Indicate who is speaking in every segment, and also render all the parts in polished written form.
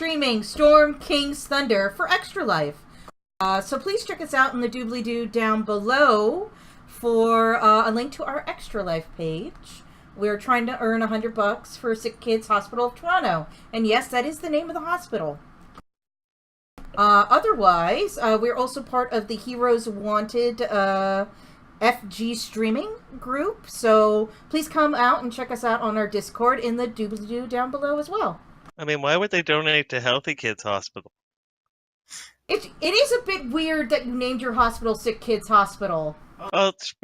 Speaker 1: streaming Storm King's Thunder for Extra Life. So please check us out in the doobly-doo down below for a link to our Extra Life page. We're trying to earn $100 for Sick Kids Hospital of Toronto. And yes, that is the name of the hospital. Otherwise, we're also part of the Heroes Wanted FG streaming group. So please come out and check us out on our Discord in the doobly-doo down below as well.
Speaker 2: I mean, why would they donate to Healthy Kids Hospital?
Speaker 1: It is a bit weird that you named your hospital Sick Kids Hospital.
Speaker 2: Well,
Speaker 1: It's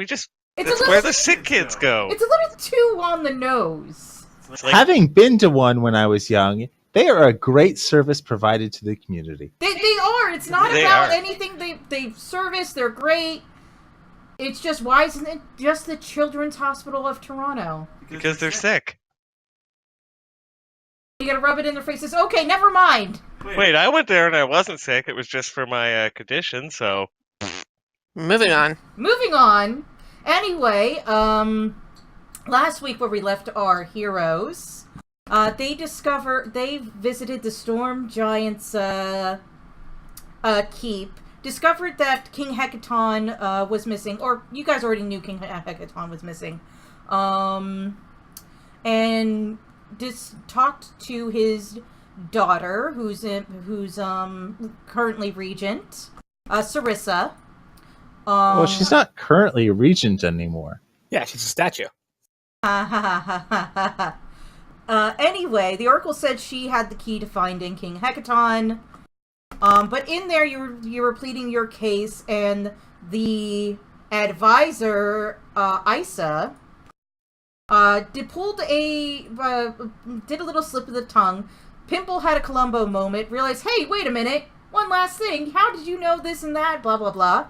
Speaker 2: that's where the sick kids go.
Speaker 1: It's a little too on the nose.
Speaker 2: It's like,
Speaker 3: Having been to one when I was young, they are a great service provided to the community.
Speaker 1: They are. It's not
Speaker 2: They
Speaker 1: about
Speaker 2: are.
Speaker 1: anything. They service. They're great. It's just, why isn't it just the Children's Hospital of Toronto?
Speaker 2: because they're sick.
Speaker 1: You gotta rub it in their faces. Okay, never mind.
Speaker 2: Wait, I went there and I wasn't sick. It was just for my condition, so...
Speaker 4: Moving on.
Speaker 1: Moving on. Anyway, last week where we left our heroes, they visited the Storm Giants keep, discovered that King Hecaton was missing, or you guys already knew King Hecaton was missing, and just talked to his daughter, who's currently regent, Sarissa.
Speaker 3: Well, she's not currently a regent anymore.
Speaker 4: Yeah, she's a statue.
Speaker 1: Anyway, the Oracle said she had the key to finding King Hecaton. But in there, you were pleading your case, and the advisor, Isa, did a little slip of the tongue. Pimple had a Columbo moment, realized, hey, wait a minute, one last thing, how did you know this and that, blah, blah, blah.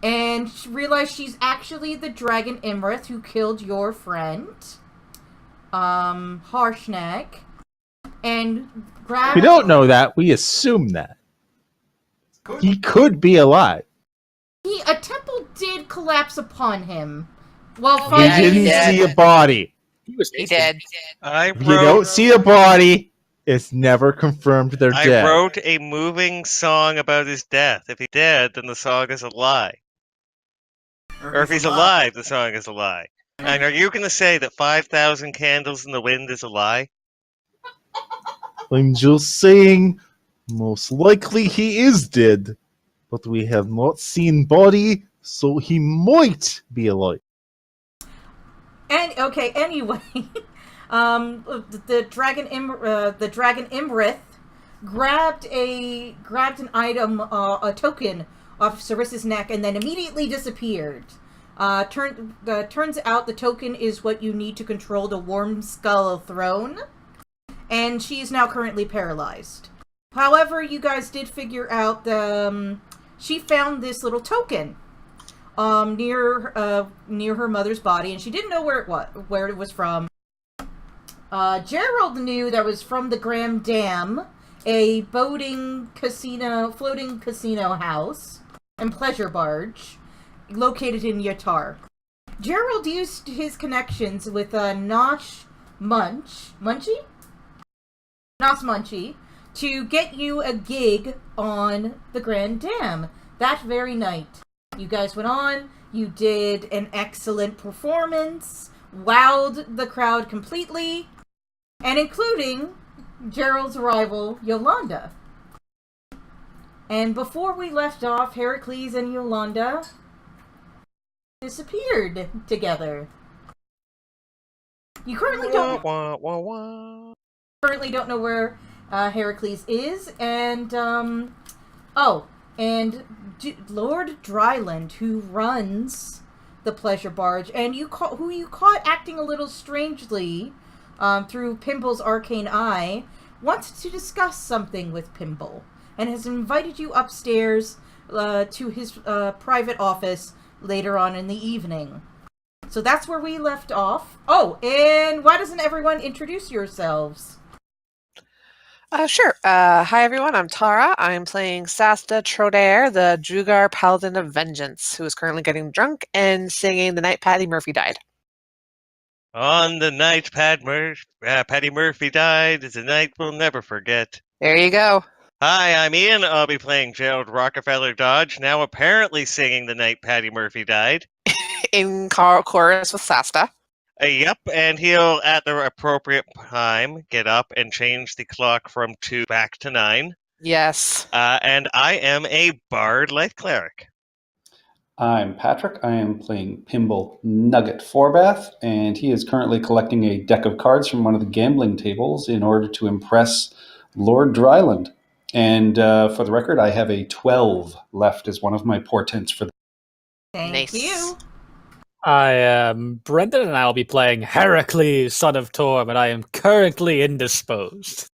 Speaker 1: And she realized she's actually the Dragon Imrith who killed your friend, Harshnag, and grabbed...
Speaker 3: We don't know that. We assume that. He could be alive.
Speaker 1: A temple did collapse upon him. Well,
Speaker 3: We
Speaker 4: Yeah, he
Speaker 3: didn't
Speaker 4: did.
Speaker 3: see a body.
Speaker 4: He did.
Speaker 3: If you don't see a body, it's never confirmed they're
Speaker 2: I
Speaker 3: dead.
Speaker 2: wrote a moving song about his death. If he's dead, then the song is a lie. Or if he's alive, the song is a lie. And are you going to say that 5,000 Candles in the Wind is a lie?
Speaker 3: I'm just saying, most likely he is dead, but we have not seen body, so he might be alive.
Speaker 1: And okay, anyway, the Dragon Imrith grabbed an item, a token off Sarissa's neck, and then immediately disappeared. Turns out the token is what you need to control the Worm Skull throne, and she is now currently paralyzed. However, you guys did figure out she found this little token near her mother's body, and she didn't know where it was from. Gerald knew that was from the Graham Dam, a floating casino house and pleasure barge located in Yatar. Gerald used his connections with Nosh Munchie to get you a gig on the Grand Dam that very night. You guys went on, you did an excellent performance, wowed the crowd completely, and including Gerald's rival, Yolanda. And before we left off, Heracles and Yolanda disappeared together. You currently don't know where Heracles is, and Lord Dryland, who runs the pleasure barge, and who you caught acting a little strangely through Pimple's arcane eye, wants to discuss something with Pimple, and has invited you upstairs to his private office later on in the evening. So that's where we left off. Oh, and why doesn't everyone introduce yourselves?
Speaker 4: Sure. Hi, everyone. I'm Tara. I'm playing Sasta Trodair, the Drugar Paladin of Vengeance, who is currently getting drunk and singing The Night Patty Murphy Died.
Speaker 2: On the night Patty Murphy died, it's a night we'll never forget.
Speaker 4: There you go.
Speaker 2: Hi, I'm Ian. I'll be playing Gerald Rockefeller Dodge, now apparently singing the night Patty Murphy died.
Speaker 4: In chorus with Sasta.
Speaker 2: Yep, and he'll, at the appropriate time, get up and change the clock from 2 back to 9.
Speaker 4: Yes.
Speaker 2: And I am a Bard Life Cleric.
Speaker 5: I'm Patrick. I am playing Pimble Nugget Forbath, and he is currently collecting a deck of cards from one of the gambling tables in order to impress Lord Dryland. And for the record, I have a 12 left as one of my portents for the...
Speaker 1: Thank
Speaker 4: Nice.
Speaker 1: you.
Speaker 6: I am Brendan, and I'll be playing Heracles, son of Torm, and I am currently indisposed.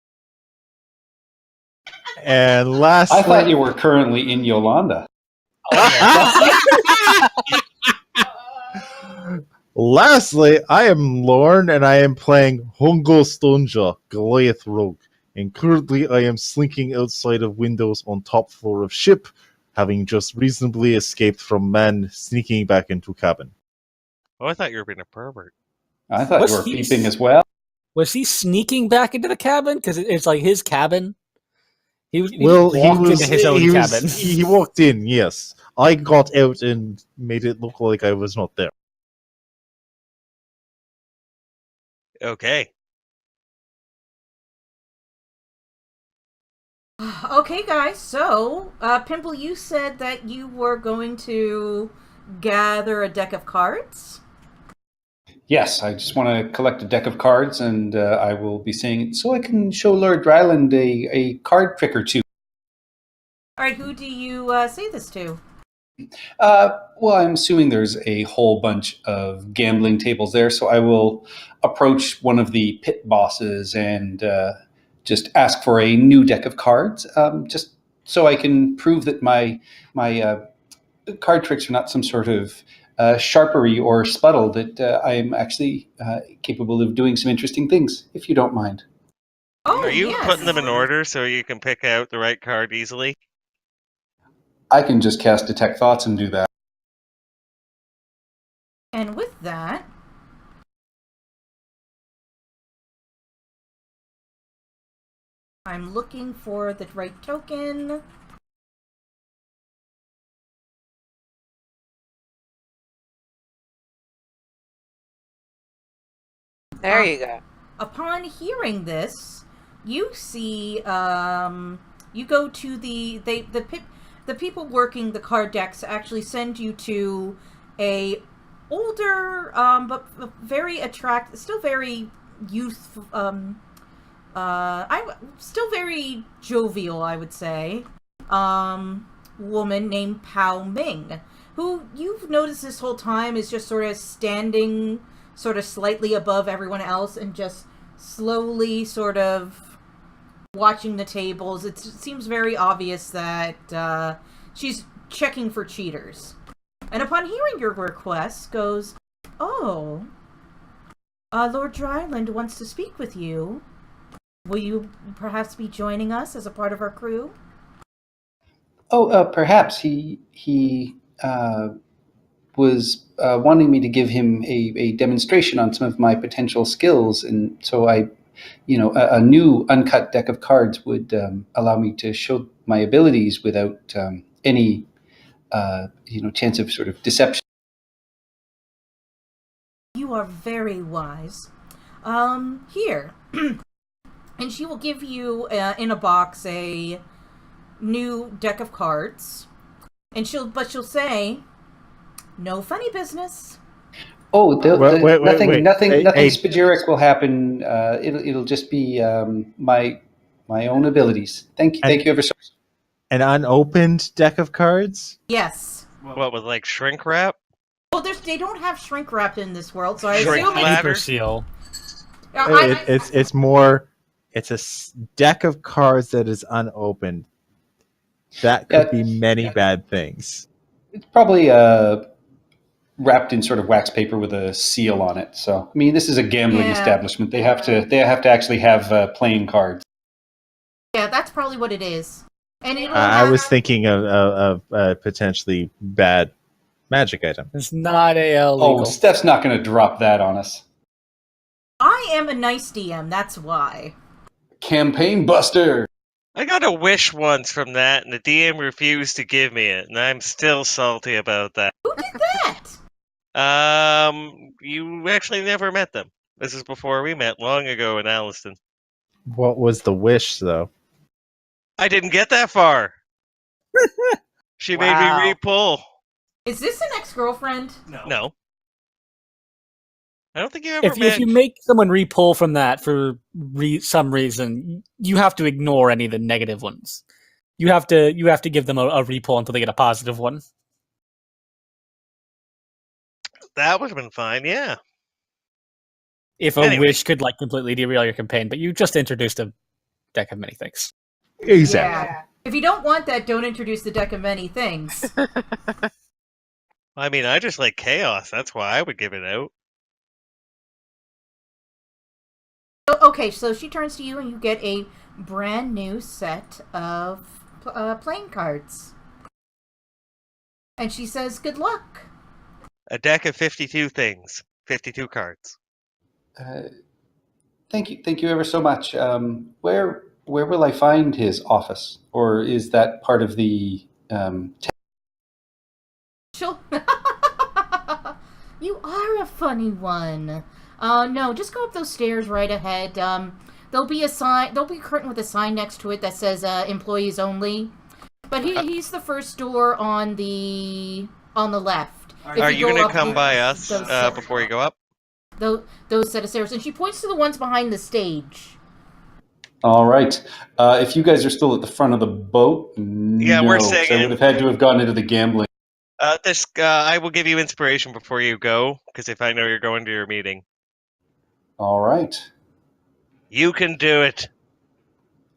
Speaker 3: And lastly,
Speaker 5: I thought you were currently in Yolanda.
Speaker 3: Lastly, I am Lorne, and I am playing Hongo Stonja, Goliath Rogue. And currently, I am slinking outside of windows on top floor of ship, having just reasonably escaped from men sneaking back into cabin.
Speaker 2: Oh, I thought you were being a pervert.
Speaker 5: I thought
Speaker 6: Was
Speaker 5: you were
Speaker 6: he-
Speaker 5: peeping as well.
Speaker 6: Was he sneaking back into the cabin? Because it's like his cabin. He
Speaker 3: Well,
Speaker 6: walked into his own cabin.
Speaker 3: He walked in, yes. I got out and made it look like I was not there.
Speaker 2: Okay.
Speaker 1: Okay, guys. So, Pimple, you said that you were going to gather a deck of cards.
Speaker 5: Yes, I just want to collect a deck of cards, and I will be saying it so I can show Lord Dryland a card trick or two.
Speaker 1: All right, who do you say this to?
Speaker 5: Well, I'm assuming there's a whole bunch of gambling tables there, so I will approach one of the pit bosses and just ask for a new deck of cards, just so I can prove that my card tricks are not some sort of sharpery or sputtle, that I am actually capable of doing some interesting things, if you don't mind.
Speaker 1: Oh,
Speaker 2: Are you
Speaker 1: yes.
Speaker 2: putting them in order so you can pick out the right card easily?
Speaker 5: I can just cast Detect Thoughts and do that.
Speaker 1: And with that, I'm looking for the right token.
Speaker 4: There you go.
Speaker 1: Upon hearing this, you see, you go to the people working the card decks actually send you to a older, but very still very youthful, still very jovial, I would say, woman named Pao Ming, who you've noticed this whole time is just sort of standing sort of slightly above everyone else and just slowly sort of watching the tables. It seems very obvious that she's checking for cheaters. And upon hearing your request, goes, "Oh, Lord Dryland wants to speak with you. Will you perhaps be joining us as a part of our crew?"
Speaker 5: Oh, perhaps he was wanting me to give him a demonstration on some of my potential skills, and so a new uncut deck of cards would allow me to show my abilities without any chance of sort of deception.
Speaker 1: You are very wise. Here. And she will give you, in a box, a new deck of cards. And she'll say, "No funny business."
Speaker 5: Oh,
Speaker 3: Wait.
Speaker 5: nothing
Speaker 3: Hey.
Speaker 5: spagyric will happen. It'll just be my own abilities. Thank you ever so much.
Speaker 3: An unopened deck of cards?
Speaker 1: Yes.
Speaker 2: What, with like shrink wrap?
Speaker 1: Well, they don't have shrink wrap in this world, so I
Speaker 2: Shrink
Speaker 1: assume
Speaker 2: wrap?
Speaker 6: Paper seal.
Speaker 3: It's more. It's a deck of cards that is unopened. That could be many bad things.
Speaker 5: It's probably wrapped in sort of wax paper with a seal on it. So, I mean, this is a gambling establishment. They have to actually have playing cards.
Speaker 1: Yeah, that's probably what it is. And
Speaker 3: I was thinking of potentially bad magic item.
Speaker 6: It's not AL
Speaker 5: Oh,
Speaker 6: legal.
Speaker 5: Steph's not going to drop that on us.
Speaker 1: I am a nice DM, that's why.
Speaker 5: Campaign buster.
Speaker 2: I got a wish once from that, and the DM refused to give me it, and I'm still salty about that.
Speaker 1: Who did that?
Speaker 2: You actually never met them. This is before we met, long ago in Alliston.
Speaker 3: What was the wish, though?
Speaker 2: I didn't get that far. She made me
Speaker 4: Wow.
Speaker 2: re-pull.
Speaker 1: Is this an ex-girlfriend?
Speaker 2: No. I don't think you ever
Speaker 6: If
Speaker 2: met...
Speaker 6: you make someone re-pull from that for some reason, you have to ignore any of the negative ones. You have to give them a re-pull until they get a positive one.
Speaker 2: That would have been fine, yeah.
Speaker 6: If a
Speaker 2: Anyway.
Speaker 6: wish could like completely derail your campaign, but you just introduced a deck of many things.
Speaker 3: Exactly.
Speaker 1: Yeah. If you don't want that, don't introduce the deck of many things.
Speaker 2: I mean, I just like chaos. That's why I would give it out.
Speaker 1: Okay, so she turns to you and you get a brand new set of playing cards. And she says, good luck.
Speaker 2: A deck of 52 things. 52 cards.
Speaker 5: Thank you ever so much. Where will I find his office, or is that part of the?
Speaker 1: She'll... You are a funny one. No, just go up those stairs right ahead. There'll be a curtain with a sign next to it that says employees only. But he's the first door on the left. If
Speaker 2: Are you
Speaker 1: go
Speaker 2: going to
Speaker 1: up
Speaker 2: come by us
Speaker 1: those
Speaker 2: before you go up?
Speaker 1: those set of stairs, and she points to the ones behind the stage.
Speaker 5: All right. If you guys are still at the front of the boat,
Speaker 2: Yeah,
Speaker 5: no,
Speaker 2: we're
Speaker 5: 'cause
Speaker 2: saying
Speaker 5: I
Speaker 2: it.
Speaker 5: would have had to have gone into the gambling.
Speaker 2: I will give you inspiration before you go, because if I know you're going to your meeting.
Speaker 5: All right.
Speaker 2: You can do it.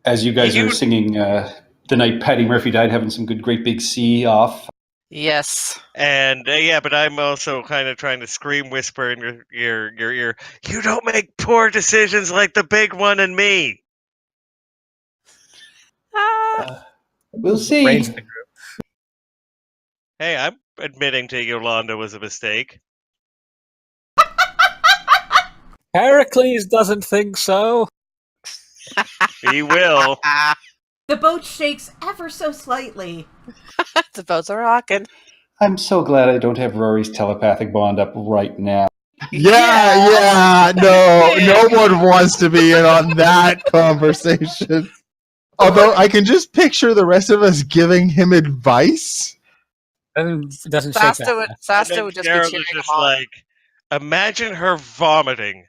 Speaker 5: As you guys
Speaker 2: You-
Speaker 5: are singing the night Patty Murphy died, having some good Great Big Sea off.
Speaker 4: Yes.
Speaker 2: And yeah, but I'm also kind of trying to scream whisper in your ear. You don't make poor decisions like the big one and me.
Speaker 5: We'll see.
Speaker 6: Raise the group.
Speaker 2: Hey, I'm admitting to Yolanda was a mistake.
Speaker 6: Heracles doesn't think so.
Speaker 2: He will.
Speaker 1: The boat shakes ever so slightly.
Speaker 4: The boats are rocking.
Speaker 5: I'm so glad I don't have Rory's telepathic bond up right now.
Speaker 3: Yeah. No one wants to be in on that conversation. Although I can just picture the rest of us giving him advice.
Speaker 6: Doesn't shake that.
Speaker 4: Sasta would just be
Speaker 2: Gerald
Speaker 4: cheering
Speaker 2: is
Speaker 4: him
Speaker 2: just
Speaker 4: on.
Speaker 2: like, imagine her vomiting.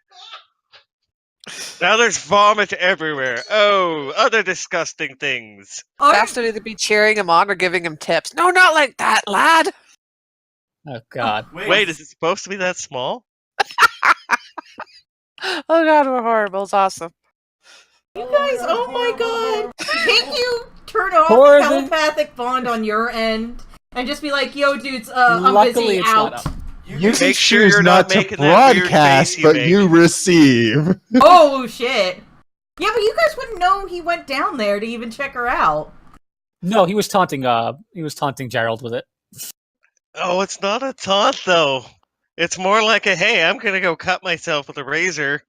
Speaker 2: Now there's vomit everywhere. Oh, other disgusting things.
Speaker 4: Sasta would either be cheering him on or giving him tips. No, not like that, lad.
Speaker 6: Oh God.
Speaker 2: Wait, is it supposed to be that small?
Speaker 4: Oh God, we're horrible. It's awesome.
Speaker 1: You guys, oh my god! Can't you turn off
Speaker 6: Poor
Speaker 1: the
Speaker 6: the-
Speaker 1: telepathic bond on your end and just be like, "Yo, dudes, I'm
Speaker 6: Luckily
Speaker 1: busy
Speaker 6: it's
Speaker 1: out."
Speaker 6: not up.
Speaker 3: You
Speaker 2: Make sure
Speaker 3: choose
Speaker 2: you're not
Speaker 3: not to
Speaker 2: making that weird
Speaker 3: broadcast,
Speaker 2: face you
Speaker 3: but
Speaker 2: make.
Speaker 3: you receive.
Speaker 1: Oh shit! Yeah, but you guys wouldn't know he went down there to even check her out.
Speaker 6: No, he was taunting. He was taunting Gerald with it.
Speaker 2: Oh, it's not a taunt though. It's more like a hey, I'm gonna go cut myself with a razor.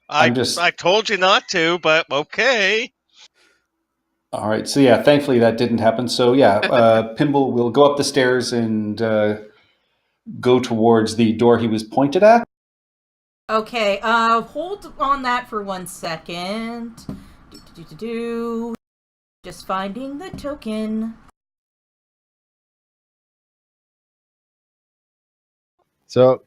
Speaker 2: I told you not to, but okay.
Speaker 5: All right. So yeah, thankfully that didn't happen. So yeah, Pimble will go up the stairs and go towards the door he was pointed at.
Speaker 1: Okay, hold on that for 1 second. Just finding the token.
Speaker 3: So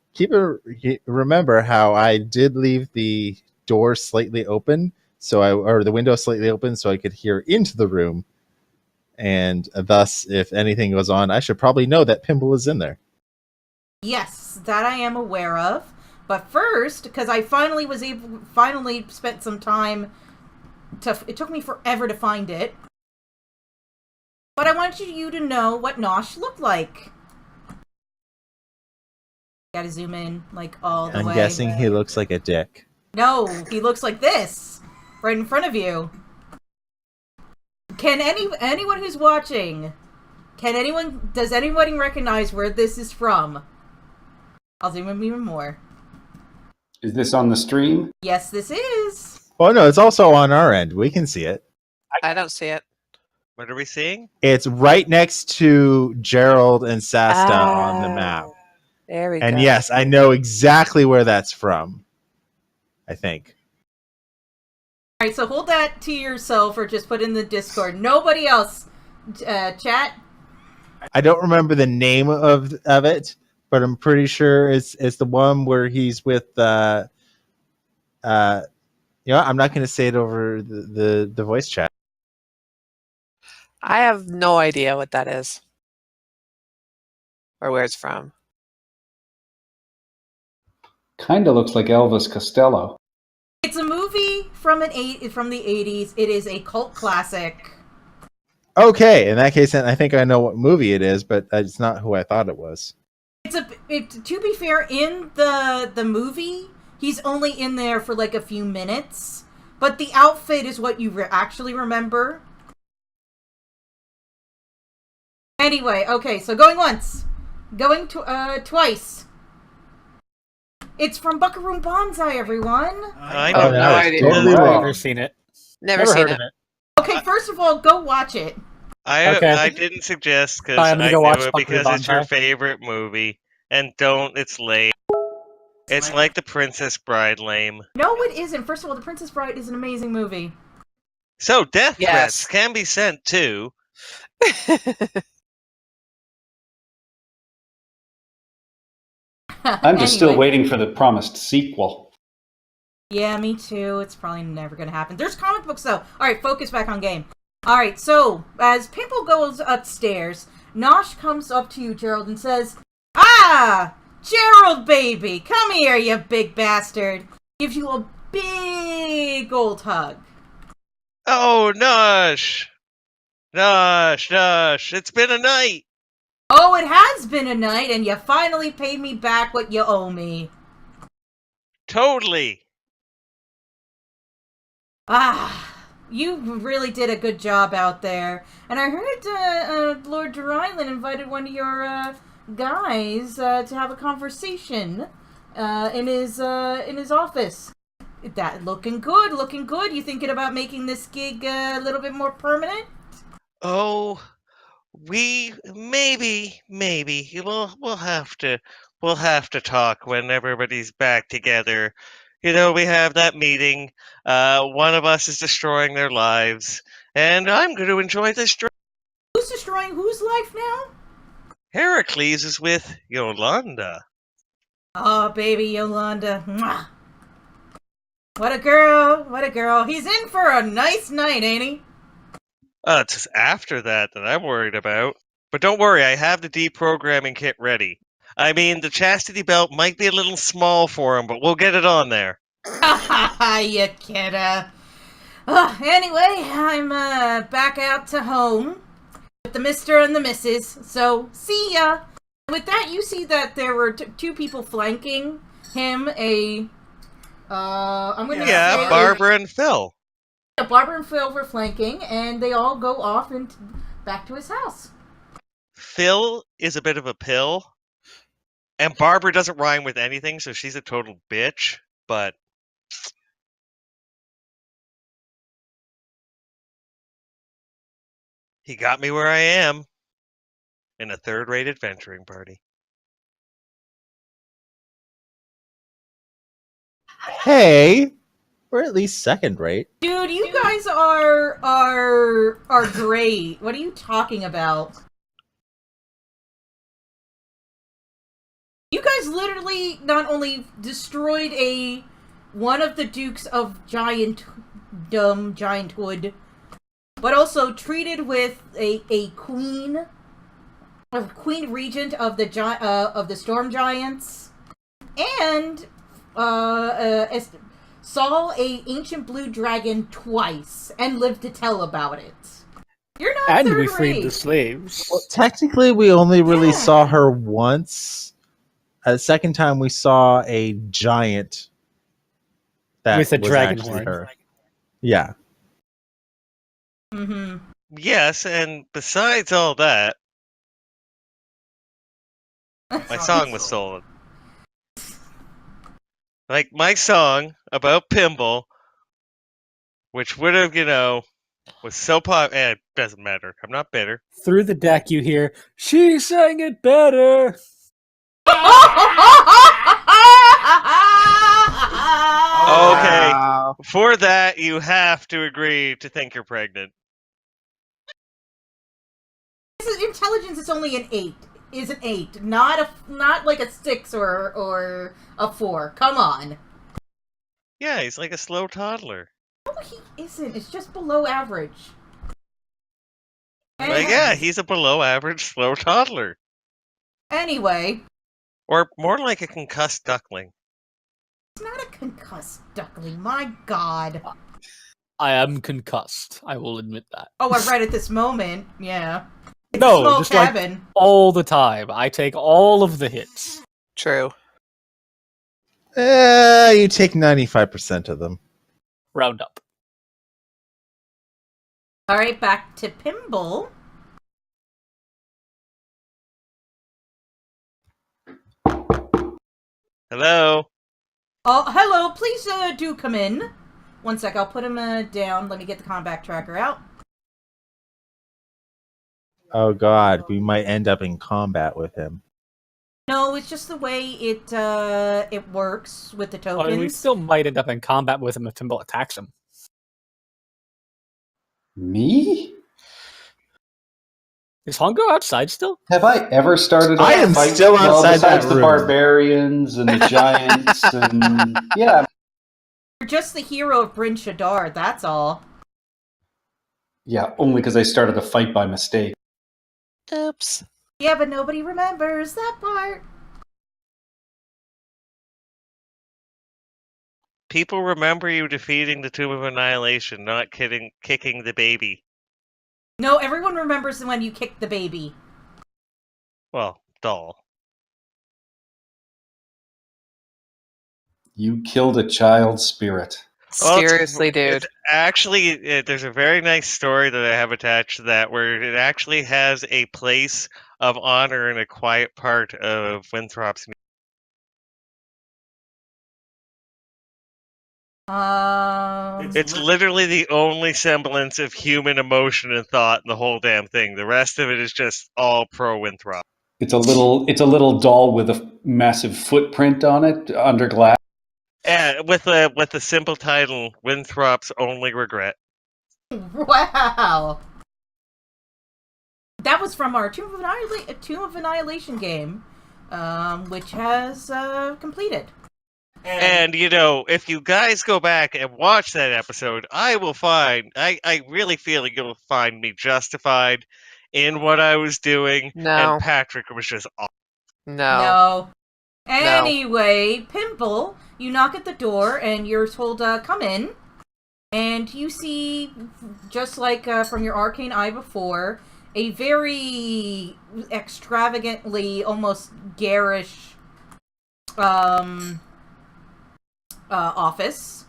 Speaker 3: remember how I did leave the door slightly open, or the window slightly open, so I could hear into the room, and thus, if anything goes on, I should probably know that Pimble is in there.
Speaker 1: Yes, that I am aware of. But first, because I finally spent some time it took me forever to find it. But I wanted you to know what Nosh looked like. Gotta zoom in, like, all the way.
Speaker 3: I'm guessing he looks like a dick.
Speaker 1: No, he looks like this, right in front of you. Can anyone who's watching, does anybody recognize where this is from? I'll zoom in even more.
Speaker 5: Is this on the stream?
Speaker 1: Yes, this is.
Speaker 3: Oh no, it's also on our end. We can see it.
Speaker 4: I don't see it.
Speaker 2: What are we seeing?
Speaker 3: It's right next to Gerald and Sasta on the map.
Speaker 4: There we
Speaker 3: And
Speaker 4: go.
Speaker 3: yes, I know exactly where that's from. I think.
Speaker 1: All right, so hold that to yourself or just put in the Discord. Nobody else. Chat.
Speaker 3: I don't remember the name of it, but I'm pretty sure it's the one where he's with I'm not going to say it over the voice chat.
Speaker 4: I have no idea what that is. Or where it's from.
Speaker 5: Kind of looks like Elvis Costello.
Speaker 1: It's a movie from the 80s. It is a cult classic.
Speaker 3: Okay, in that case, then I think I know what movie it is, but it's not who I thought it was.
Speaker 1: To be fair, in the movie, he's only in there for like a few minutes, but the outfit is what you actually remember. Anyway, okay, so going once, going to twice. It's from Buckaroo Banzai, everyone.
Speaker 2: I
Speaker 3: Oh,
Speaker 2: know.
Speaker 3: no,
Speaker 4: idea.
Speaker 3: it's totally
Speaker 6: I've
Speaker 3: wrong.
Speaker 6: never seen it.
Speaker 4: Never seen
Speaker 6: heard
Speaker 4: it.
Speaker 6: of it.
Speaker 1: Okay, first of all, go watch it.
Speaker 6: Okay.
Speaker 2: I didn't suggest because
Speaker 6: Fine, I'm
Speaker 2: I
Speaker 6: gonna go
Speaker 2: knew
Speaker 6: watch
Speaker 2: it
Speaker 6: Buckaroo
Speaker 2: because it's your
Speaker 6: Banzai.
Speaker 2: favorite movie. And don't, it's lame. It's like The Princess Bride lame.
Speaker 1: No, it isn't. First of all, The Princess Bride is an amazing movie.
Speaker 2: So, death
Speaker 4: Yes.
Speaker 2: threats can be sent to...
Speaker 5: I'm just still
Speaker 1: Anyway.
Speaker 5: waiting for the promised sequel.
Speaker 1: Yeah, me too. It's probably never going to happen. There's comic books, though. All right, focus back on game. All right, so as Pimple goes upstairs, Nosh comes up to you, Gerald, and says, "Ah, Gerald, baby, come here, you big bastard." Gives you a big old hug.
Speaker 2: Oh, Nosh! Nosh! It's been a night!
Speaker 1: Oh, it has been a night, and you finally paid me back what you owe me.
Speaker 2: Totally!
Speaker 1: Ah, you really did a good job out there. And I heard Lord Dryland invited one of your guys to have a conversation in his office. That looking good, looking good. You thinking about making this gig a little bit more permanent?
Speaker 2: Oh, we maybe we'll have to talk when everybody's back together. You know, we have that meeting. One of us is destroying their lives, and I'm going to enjoy this.
Speaker 1: Who's destroying whose life now?
Speaker 2: Heracles is with Yolanda.
Speaker 1: Oh, baby Yolanda. Mwah. What a girl, what a girl. He's in for a nice night, ain't he?
Speaker 2: It's after that I'm worried about. But don't worry, I have the deprogramming kit ready. I mean, the chastity belt might be a little small for him, but we'll get it on there.
Speaker 1: You kidda. Anyway, I'm back out to home with the Mr. and the Mrs. So, see ya. With that, you see that there were two people flanking him. I'm gonna say
Speaker 2: Barbara and Phil.
Speaker 1: Barbara and Phil were flanking, and they all go off and back to his house.
Speaker 2: Phil is a bit of a pill, and Barbara doesn't rhyme with anything, so she's a total bitch, but... He got me where I am, in a third-rate adventuring party.
Speaker 3: Hey, we're at least second rate.
Speaker 1: Dude, you guys are great. What are you talking about? You guys literally not only destroyed one of the Dukes of Gianthood, but also treated with a queen regent of the Storm Giants, and saw a ancient blue dragon twice and lived to tell about it. You're not
Speaker 6: And
Speaker 1: third
Speaker 6: we freed
Speaker 1: rate.
Speaker 6: the slaves.
Speaker 3: Well, technically, we only really
Speaker 1: Yeah.
Speaker 3: saw her once. The second time we saw a giant that
Speaker 6: With a
Speaker 3: was
Speaker 6: dragon
Speaker 3: actually
Speaker 6: horn.
Speaker 3: her. Yeah.
Speaker 1: Mm-hmm.
Speaker 2: Yes, and besides all that, my song was stolen. Like my song about Pimble, which would have, was so popular. It doesn't matter. I'm not bitter.
Speaker 6: Through the deck, you hear, "She sang it better."
Speaker 2: Okay.
Speaker 7: Wow.
Speaker 2: For that, you have to agree to think you're pregnant.
Speaker 1: Intelligence is only an 8. Is an 8, not like a 6 or a 4. Come on.
Speaker 2: Yeah, he's like a slow toddler.
Speaker 1: No, he isn't. It's just below average.
Speaker 2: Like, yeah, he's a below average slow toddler.
Speaker 1: Anyway,
Speaker 2: Or more like a concussed duckling.
Speaker 1: it's not a concussed duckling. My God.
Speaker 6: I am concussed. I will admit that.
Speaker 1: Oh, right at this moment. Yeah. It's a
Speaker 6: No,
Speaker 1: small
Speaker 6: just like
Speaker 1: cabin.
Speaker 6: all the time. I take all of the hits.
Speaker 4: True.
Speaker 3: You take 95% of them.
Speaker 6: Round up.
Speaker 1: All right, back to Pimble.
Speaker 2: Hello?
Speaker 1: Oh, hello. Please do come in. One sec. I'll put him down. Let me get the combat tracker out.
Speaker 3: Oh god, we might end up in combat with him.
Speaker 1: No, it's just the way it works with the tokens.
Speaker 6: Well, we still might end up in combat with him if Pimble attacks him.
Speaker 5: Me?
Speaker 6: Is Hongo outside still?
Speaker 5: Have I ever started a
Speaker 3: I am
Speaker 5: fight?
Speaker 3: still outside
Speaker 5: besides
Speaker 3: that
Speaker 5: the
Speaker 3: room.
Speaker 5: barbarians and the giants and yeah.
Speaker 1: You're just the hero of Bryn Shadar, that's all.
Speaker 5: Yeah, only because I started a fight by mistake.
Speaker 4: Oops.
Speaker 1: Yeah, but nobody remembers that part.
Speaker 2: People remember you defeating the Tomb of Annihilation, not kicking the baby.
Speaker 1: No, everyone remembers when you kicked the baby.
Speaker 2: Well, doll.
Speaker 5: You killed a child's spirit.
Speaker 2: Well,
Speaker 4: Seriously, dude.
Speaker 2: It's actually, there's a very nice story that I have attached to that where it actually has a place of honor in a quiet part of Winthrop's. It's literally the only semblance of human emotion and thought in the whole damn thing. The rest of it is just all pro Winthrop.
Speaker 5: It's a little doll with a massive footprint on it under glass.
Speaker 2: With the simple title, Winthrop's Only Regret.
Speaker 1: Wow. That was from our Tomb of Annihilation game, which has completed.
Speaker 2: And, if you guys go back and watch that episode, I really feel like you'll find me justified in what I was doing.
Speaker 4: No.
Speaker 2: And Patrick was just off.
Speaker 4: No.
Speaker 1: Anyway, Pimple, you knock at the door and you're told, come in. And you see, just like from your arcane eye before, a very extravagantly, almost garish office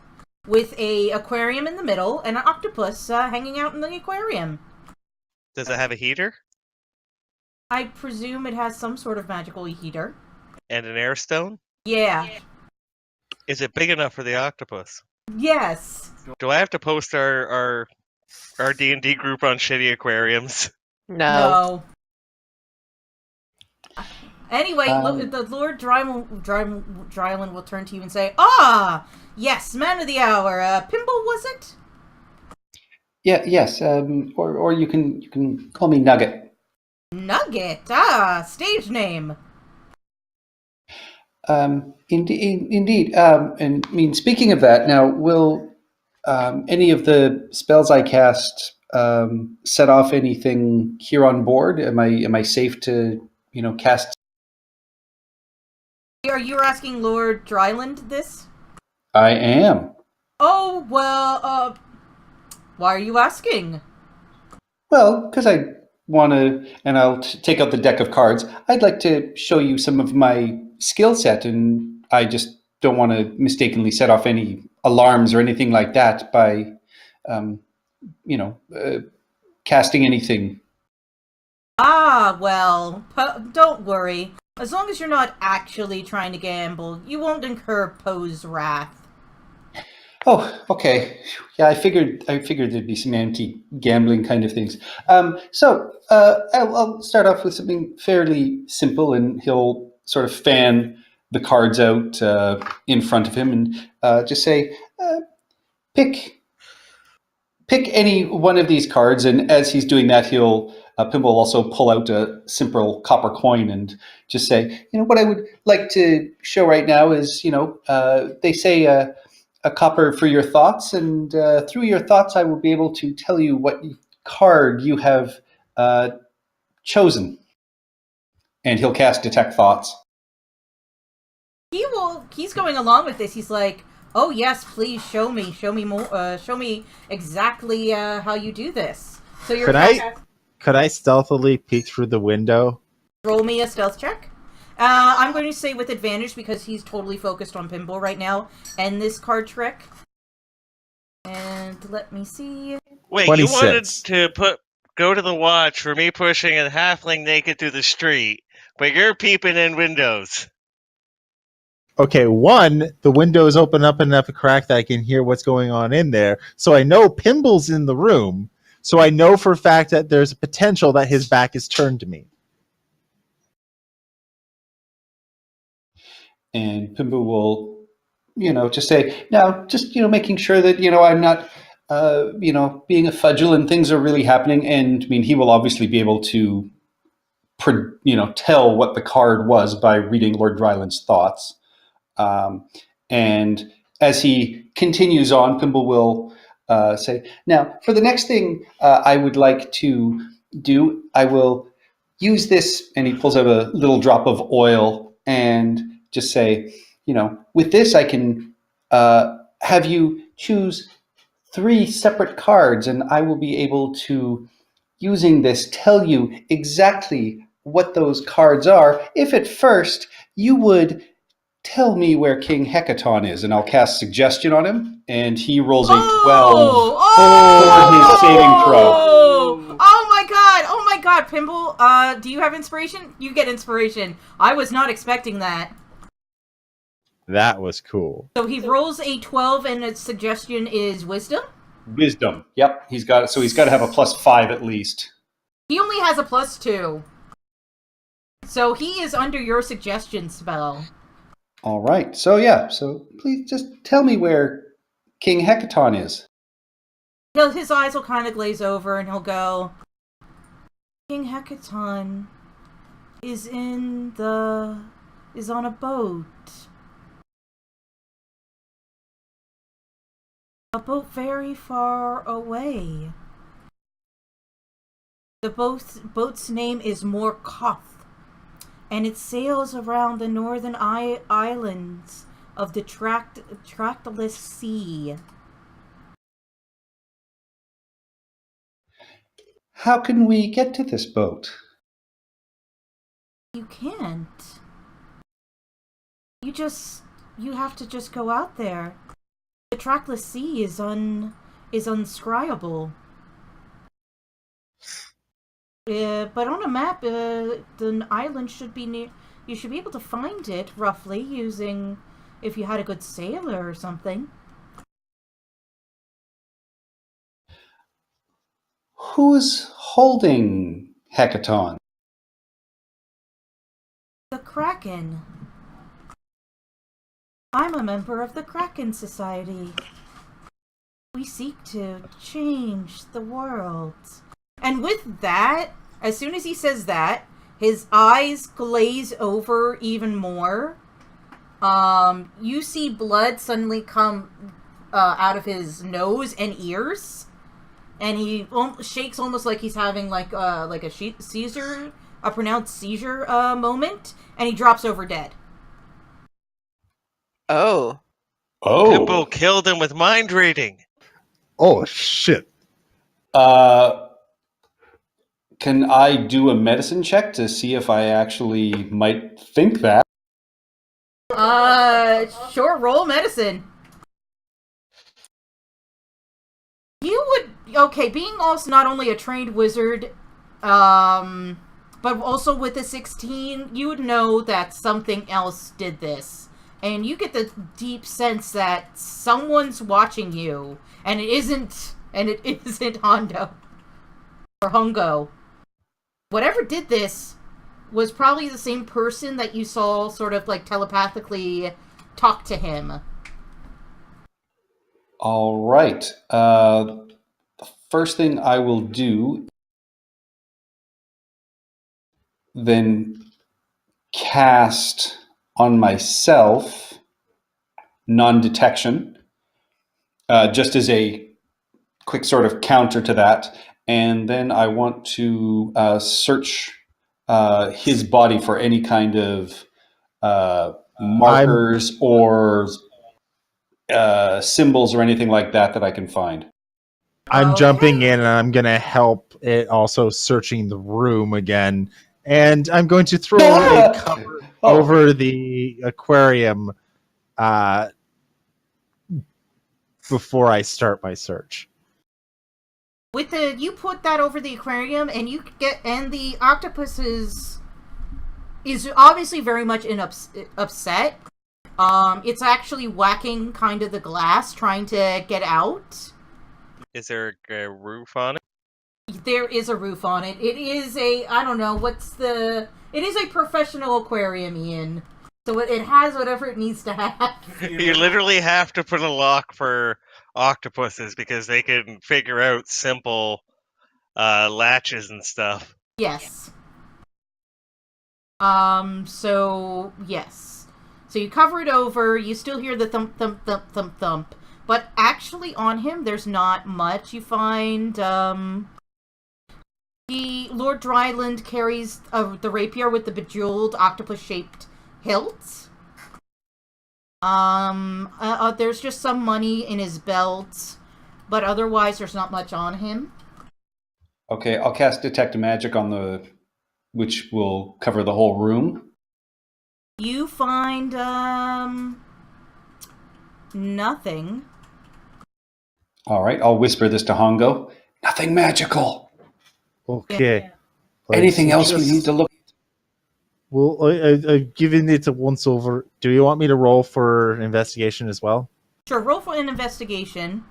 Speaker 1: with a aquarium in the middle and an octopus hanging out in the aquarium.
Speaker 2: Does it have a heater?
Speaker 1: I presume it has some sort of magical heater.
Speaker 2: And an air stone?
Speaker 1: Yeah.
Speaker 2: Is it big enough for the octopus?
Speaker 1: Yes.
Speaker 2: Do I have to post our D&D group on shitty aquariums?
Speaker 4: No.
Speaker 1: Anyway, the Lord Dryland will turn to you and say, "Ah, yes, man of the hour. Pimble, was it?"
Speaker 5: Yeah, yes. Or you can call me Nugget.
Speaker 1: Nugget. Stage name.
Speaker 5: Indeed. And I mean, speaking of that, now will any of the spells I cast set off anything here on board? Am I safe to cast?
Speaker 1: Are you asking Lord Dryland this?
Speaker 5: I am.
Speaker 1: Oh, well, why are you asking?
Speaker 5: Well, because I want to, and I'll take out the deck of cards. I'd like to show you some of my skill set, and I just don't want to mistakenly set off any alarms or anything like that by, casting anything.
Speaker 1: Ah, well, don't worry. As long as you're not actually trying to gamble, you won't incur Poe's wrath.
Speaker 5: Oh, okay. Yeah, I figured there'd be some anti-gambling kind of things. I'll start off with something fairly simple, and he'll sort of fan the cards out in front of him and just say, pick any one of these cards. And as he's doing that, Pimble will also pull out a simple copper coin and just say, what I would like to show right now is, they say a copper for your thoughts, and through your thoughts, I will be able to tell you what card you have chosen. And he'll cast Detect Thoughts.
Speaker 1: He's going along with this. He's like, oh yes, please show me more, show me exactly how you do this. So you're
Speaker 3: Could I stealthily peek through the window?
Speaker 1: Roll me a stealth check. I'm going to say with advantage because he's totally focused on Pinball right now and this card trick. And let me see.
Speaker 2: Wait,
Speaker 3: 26.
Speaker 2: You wanted to go to the watch for me pushing a halfling naked through the street, but you're peeping in windows.
Speaker 3: Okay, one, the windows open up enough a crack that I can hear what's going on in there, so I know Pimble's in the room, so I know for a fact that there's a potential that his back is turned to me.
Speaker 5: And Pimble will, just say, now, just, making sure that, I'm not, being a fudgel and things are really happening. And, he will obviously be able to, tell what the card was by reading Lord Dryland's thoughts. And as he continues on, Pimble will say, now, for the next thing I would like to do, I will use this, and he pulls out a little drop of oil and just say, with this I can have you choose 3 separate cards, and I will be able to, using this, tell you exactly what those cards are, if at first you would tell me where King Hecaton is. And I'll cast Suggestion on him, and he rolls a 12 for his saving throw.
Speaker 1: Oh my god, Pimble, do you have inspiration? You get inspiration. I was not expecting that.
Speaker 3: That was cool.
Speaker 1: So he rolls a 12 and its suggestion is wisdom?
Speaker 5: Wisdom. Yep, he's got it. So he's got to have a +5 at least.
Speaker 1: He only has a +2. So he is under your suggestion spell.
Speaker 5: All right. So yeah, so please just tell me where King Hecaton is.
Speaker 1: His eyes will kind of glaze over and he'll go, King Hecaton is on a boat. A boat very far away. The boat's name is Morkoth, and it sails around the northern islands of the trackless sea.
Speaker 5: How can we get to this boat?
Speaker 1: You can't. You have to just go out there. The trackless sea is unscryable. But on a map, the island should be near. You should be able to find it roughly using, if you had a good sailor or something.
Speaker 5: Who's holding Hecaton?
Speaker 1: The Kraken. I'm a member of the Kraken Society. We seek to change the world. And with that, as soon as he says that, his eyes glaze over even more. You see blood suddenly come out of his nose and ears. And he shakes almost like he's having like a seizure, a pronounced seizure moment. And he drops over dead.
Speaker 4: Oh.
Speaker 2: Pimble killed him with mind reading.
Speaker 3: Oh, shit.
Speaker 5: Can I do a medicine check to see if I actually might think that?
Speaker 1: Sure, roll medicine. You would, okay, being also not only a trained wizard, But also with the 16, you would know that something else did this. And you get the deep sense that someone's watching you, and it isn't Hondo or Hongo. Whatever did this was probably the same person that you saw sort of like telepathically talk to him.
Speaker 5: All right. The first thing I will do, then cast on myself non-detection, just as a quick sort of counter to that. And then I want to search his body for any kind of markers or symbols or anything like that I can find.
Speaker 3: I'm
Speaker 1: Okay.
Speaker 3: jumping in and I'm going to help it also searching the room again. And I'm going to throw a cover over the aquarium before I start my search.
Speaker 1: You put that over the aquarium, and the octopus is obviously very much upset. It's actually whacking kind of the glass, trying to get out.
Speaker 2: Is there a roof on it?
Speaker 1: There is a roof on it. It is it is a professional aquarium, Ian. So it has whatever it needs to have.
Speaker 2: You literally have to put a lock for octopuses because they can figure out simple latches and stuff.
Speaker 1: Yes. So, yes. So you cover it over, you still hear the thump, thump, thump, thump, thump. But actually on him, there's not much. You find, Lord Dryland carries the rapier with the bejeweled octopus-shaped hilt. There's just some money in his belt, but otherwise there's not much on him.
Speaker 5: Okay, I'll cast Detect Magic on which will cover the whole room.
Speaker 1: You find, nothing.
Speaker 5: All right, I'll whisper this to Hongo. Nothing magical.
Speaker 3: Okay.
Speaker 5: Anything else we need to look?
Speaker 3: Well, I've given it a once over. Do you want me to roll for investigation as well?
Speaker 1: Sure, roll for an investigation.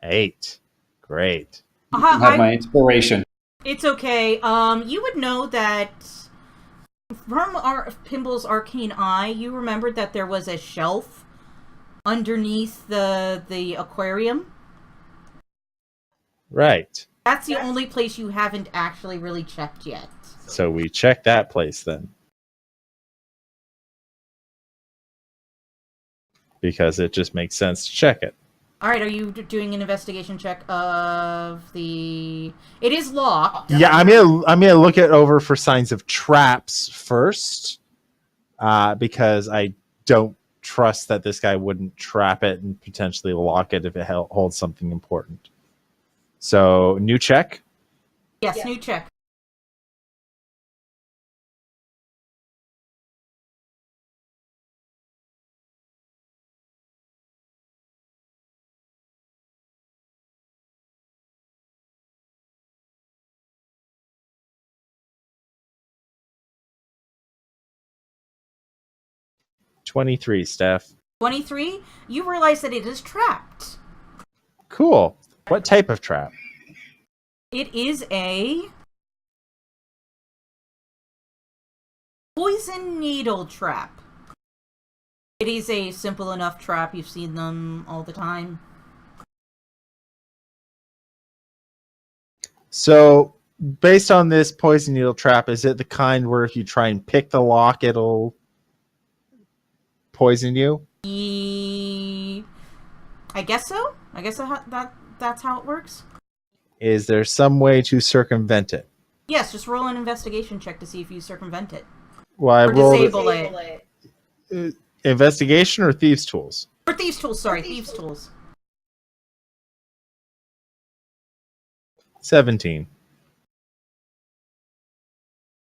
Speaker 3: 8. Great.
Speaker 5: You can have my inspiration.
Speaker 1: It's okay. You would know that from Pimble's arcane eye, you remembered that there was a shelf underneath the aquarium.
Speaker 3: Right.
Speaker 1: That's the only place you haven't actually really checked yet.
Speaker 3: So we check that place then. Because it just makes sense to check it.
Speaker 1: Alright, are you doing an investigation check of the... It is locked.
Speaker 3: Yeah, I'm gonna look it over for signs of traps first. Because I don't trust that this guy wouldn't trap it and potentially lock it if it holds something important. So, new check.
Speaker 1: Yes, new check.
Speaker 3: $23, Steph.
Speaker 1: 23, you realize that it is trapped.
Speaker 3: Cool. What type of trap?
Speaker 1: It is a poison needle trap. It is a simple enough trap. You've seen them all the time.
Speaker 3: So, based on this poison needle trap, is it the kind where if you try and pick the lock, it'll poison you?
Speaker 1: I guess so. I guess that's how it works.
Speaker 3: Is there some way to circumvent it?
Speaker 1: Yes, just roll an investigation check to see if you circumvent it.
Speaker 3: Well, I
Speaker 1: Or
Speaker 3: rolled
Speaker 1: disable it.
Speaker 3: investigation or thieves' tools?
Speaker 1: Or thieves' tools, sorry, thieves' tools.
Speaker 3: 17.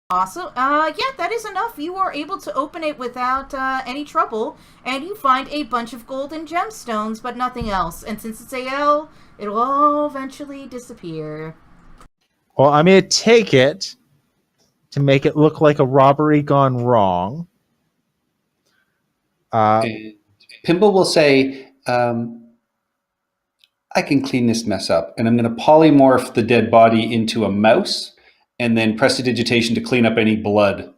Speaker 1: Awesome. Yeah, that is enough. You are able to open it without any trouble, and you find a bunch of golden gemstones, but nothing else. And since it's AL, it will all eventually disappear.
Speaker 3: Well, I'm going to take it to make it look like a robbery gone wrong.
Speaker 5: And Pimble will say, I can clean this mess up. And I'm going to polymorph the dead body into a mouse and then prestidigitation to clean up any blood.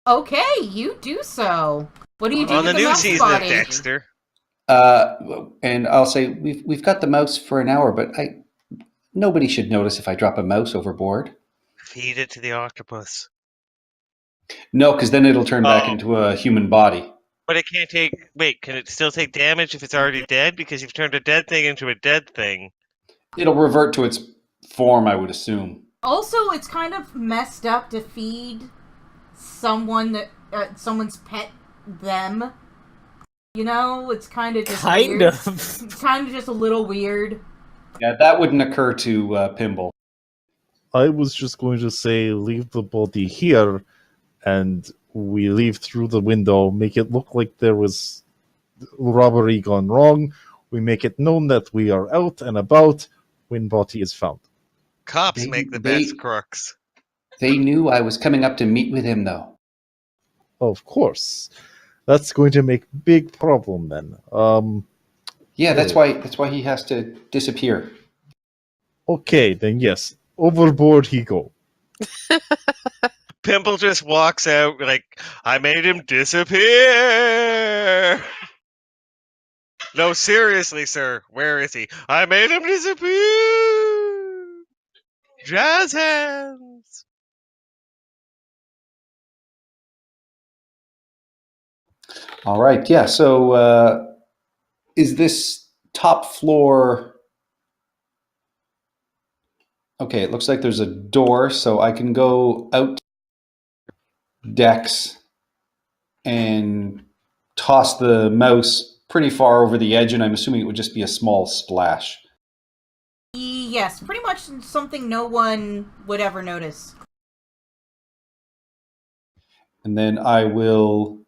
Speaker 1: Okay, you do so. What do you do
Speaker 2: On
Speaker 1: with
Speaker 2: the
Speaker 1: the
Speaker 2: new
Speaker 1: mouse
Speaker 2: season
Speaker 1: body?
Speaker 2: of Dexter.
Speaker 5: And I'll say, we've got the mouse for an hour, but nobody should notice if I drop a mouse overboard.
Speaker 2: Feed it to the octopus.
Speaker 5: No, because then it'll turn back
Speaker 2: Oh.
Speaker 5: into a human body.
Speaker 2: But it can't take. Wait, can it still take damage if it's already dead? Because you've turned a dead thing into a dead thing.
Speaker 5: It'll revert to its form, I would assume.
Speaker 1: Also, it's kind of messed up to feed someone that someone's pet them. You know, it's kind of just
Speaker 6: Kind
Speaker 1: weird.
Speaker 6: of.
Speaker 1: It's kind of just a little weird.
Speaker 5: Yeah, that wouldn't occur to Pimble.
Speaker 3: I was just going to say, leave the body here, and we leave through the window, make it look like there was robbery gone wrong. We make it known that we are out and about when body is found.
Speaker 2: Cops make the best crooks.
Speaker 5: They knew I was coming up to meet with him, though.
Speaker 3: Of course. That's going to make big problem then.
Speaker 5: Yeah, that's why he has to disappear.
Speaker 3: Okay, then yes. Overboard he go.
Speaker 2: Pimple just walks out like, I made him disappear. No, seriously, sir. Where is he? I made him disappear. Jazz hands.
Speaker 5: All right, yeah. So is this top floor? Okay, it looks like there's a door, so I can go out decks and toss the mouse pretty far over the edge, and I'm assuming it would just be a small splash.
Speaker 1: Yes, pretty much something no one would ever notice.
Speaker 5: And then I will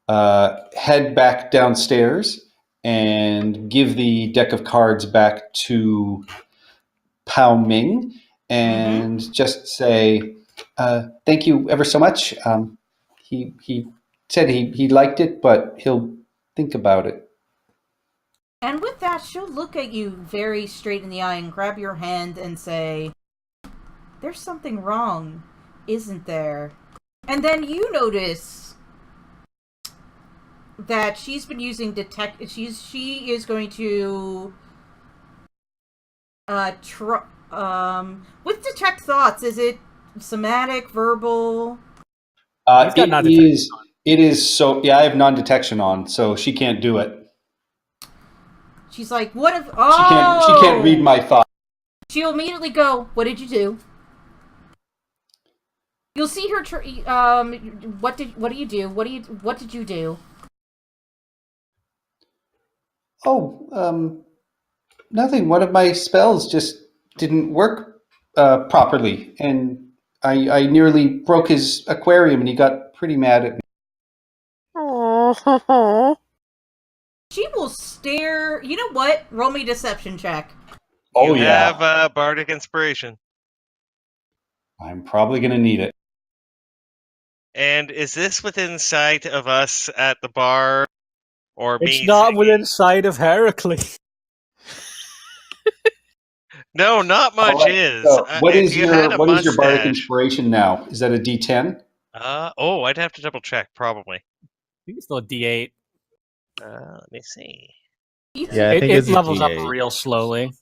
Speaker 5: head back downstairs and give the deck of cards back to Pao Ming and just say, thank you ever so much. He said he liked it, but he'll think about it.
Speaker 1: And with that, she'll look at you very straight in the eye and grab your hand and say, there's something wrong, isn't there? And then you notice that she's been using she is going to with detect thoughts, is it somatic, verbal?
Speaker 6: He's got non-detection
Speaker 5: It is so, yeah, I have non-detection on, so she can't do it.
Speaker 1: She's like, what if
Speaker 5: She can't read my thoughts.
Speaker 1: She'll immediately go, what did you do? You'll see her what do you do? What did you do?
Speaker 5: Oh, nothing. One of my spells just didn't work properly, and I nearly broke his aquarium, and he got pretty mad at me.
Speaker 4: Oh.
Speaker 1: She will stare. You know what? Roll me a deception check.
Speaker 5: Oh,
Speaker 2: You
Speaker 5: yeah.
Speaker 2: have bardic inspiration.
Speaker 5: I'm probably going to need it.
Speaker 2: And is this within sight of us at the bar? Or
Speaker 6: It's
Speaker 2: me
Speaker 6: not
Speaker 2: singing?
Speaker 6: within sight of Heracles.
Speaker 2: No, not much
Speaker 5: All right,
Speaker 2: is.
Speaker 5: so what
Speaker 2: If
Speaker 5: is
Speaker 2: you
Speaker 5: your
Speaker 2: had a
Speaker 5: what is your bardic
Speaker 2: mustache-
Speaker 5: inspiration now? Is that a D10?
Speaker 2: I'd have to double check, probably.
Speaker 6: I think it's still a D8.
Speaker 2: Let me see.
Speaker 3: Yeah, I
Speaker 6: It,
Speaker 3: think
Speaker 6: it
Speaker 3: it's a
Speaker 6: levels up
Speaker 3: D8.
Speaker 6: real slowly.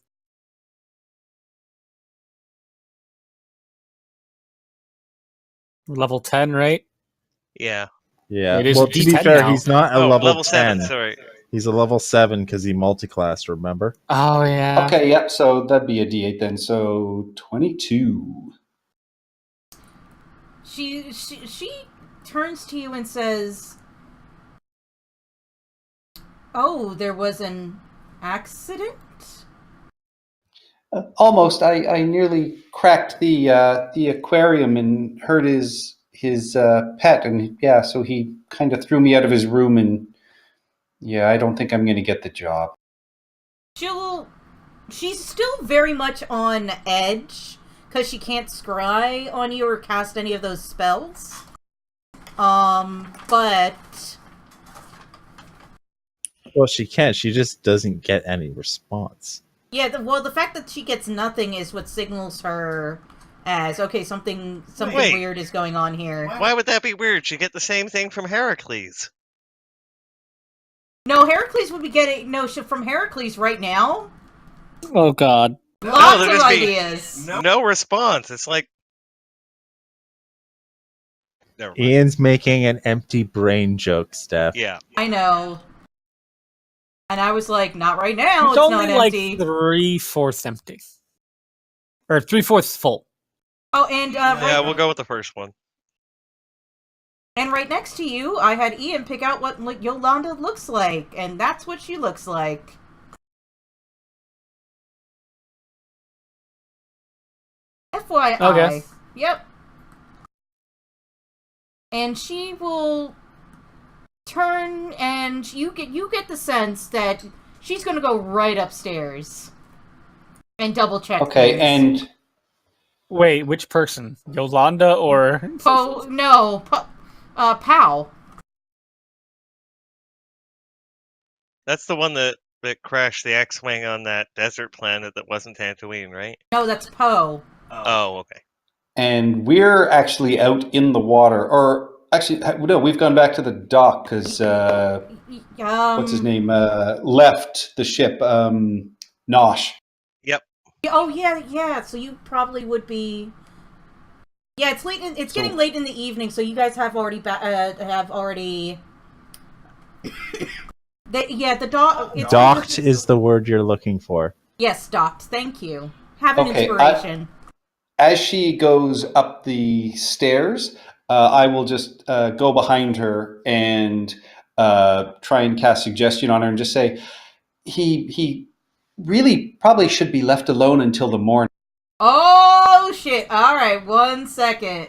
Speaker 6: Level 10, right?
Speaker 2: Yeah.
Speaker 3: Yeah.
Speaker 6: It is
Speaker 3: Well, to be
Speaker 6: D10
Speaker 3: fair,
Speaker 6: now.
Speaker 3: he's not a
Speaker 2: Oh,
Speaker 3: level 10.
Speaker 2: 7, sorry.
Speaker 3: He's a level 7 because he multiclassed, remember?
Speaker 6: Oh, yeah.
Speaker 5: Okay, yep. So that'd be a D8 then. So 22.
Speaker 1: She turns to you and says, "Oh, there was an accident?"
Speaker 5: Almost. I nearly cracked the aquarium and hurt his pet, and yeah, so he kind of threw me out of his room, and yeah, I don't think I'm going to get the job.
Speaker 1: She'll She's still very much on edge because she can't scry on you or cast any of those spells. But
Speaker 3: Well, she can. She just doesn't get any response.
Speaker 1: yeah, the fact that she gets nothing is what signals her as okay, something
Speaker 2: Wait.
Speaker 1: weird is going on here.
Speaker 2: Why would that be weird? She get the same thing from Heracles.
Speaker 1: No, Heracles would be getting from Heracles right now.
Speaker 6: Oh God.
Speaker 1: Lots
Speaker 2: there
Speaker 1: of
Speaker 2: just be-
Speaker 1: ideas.
Speaker 2: No response. It's like. Never mind.
Speaker 3: Ian's making an empty brain joke, Steph.
Speaker 2: Yeah.
Speaker 1: I know. And I was like, not right now. It's
Speaker 6: only
Speaker 1: not
Speaker 6: like
Speaker 1: empty.
Speaker 6: 3/4 empty, or 3/4 full.
Speaker 1: Oh, and
Speaker 2: Yeah, we'll go with the first one.
Speaker 1: and right next to you, I had Ian pick out what Yolanda looks like, and that's what she looks like. FYI.
Speaker 6: Okay.
Speaker 1: Yep. And she will turn, and you get the sense that she's going to go right upstairs and double check.
Speaker 5: Okay,
Speaker 1: things.
Speaker 5: and
Speaker 6: Wait, which person? Yolanda or?
Speaker 1: Oh no, Pow.
Speaker 2: That's the one that crashed the X-wing on that desert planet that wasn't Tatooine, right?
Speaker 1: No, that's Poe.
Speaker 2: Oh, okay.
Speaker 5: and we're actually out in the water, or actually, no, we've gone back to the dock because what's his name left the ship. Nosh.
Speaker 1: Oh yeah. So you probably would be. Yeah, it's late. It's getting late in the evening, so you guys have already the dock.
Speaker 3: Docked is the word you're looking for.
Speaker 1: Yes, docked. Thank you. Have an
Speaker 5: Okay,
Speaker 1: inspiration.
Speaker 5: As she goes up the stairs, I will just go behind her and try and cast suggestion on her and just say, he really probably should be left alone until the morning.
Speaker 1: Oh shit! All right, 1 second.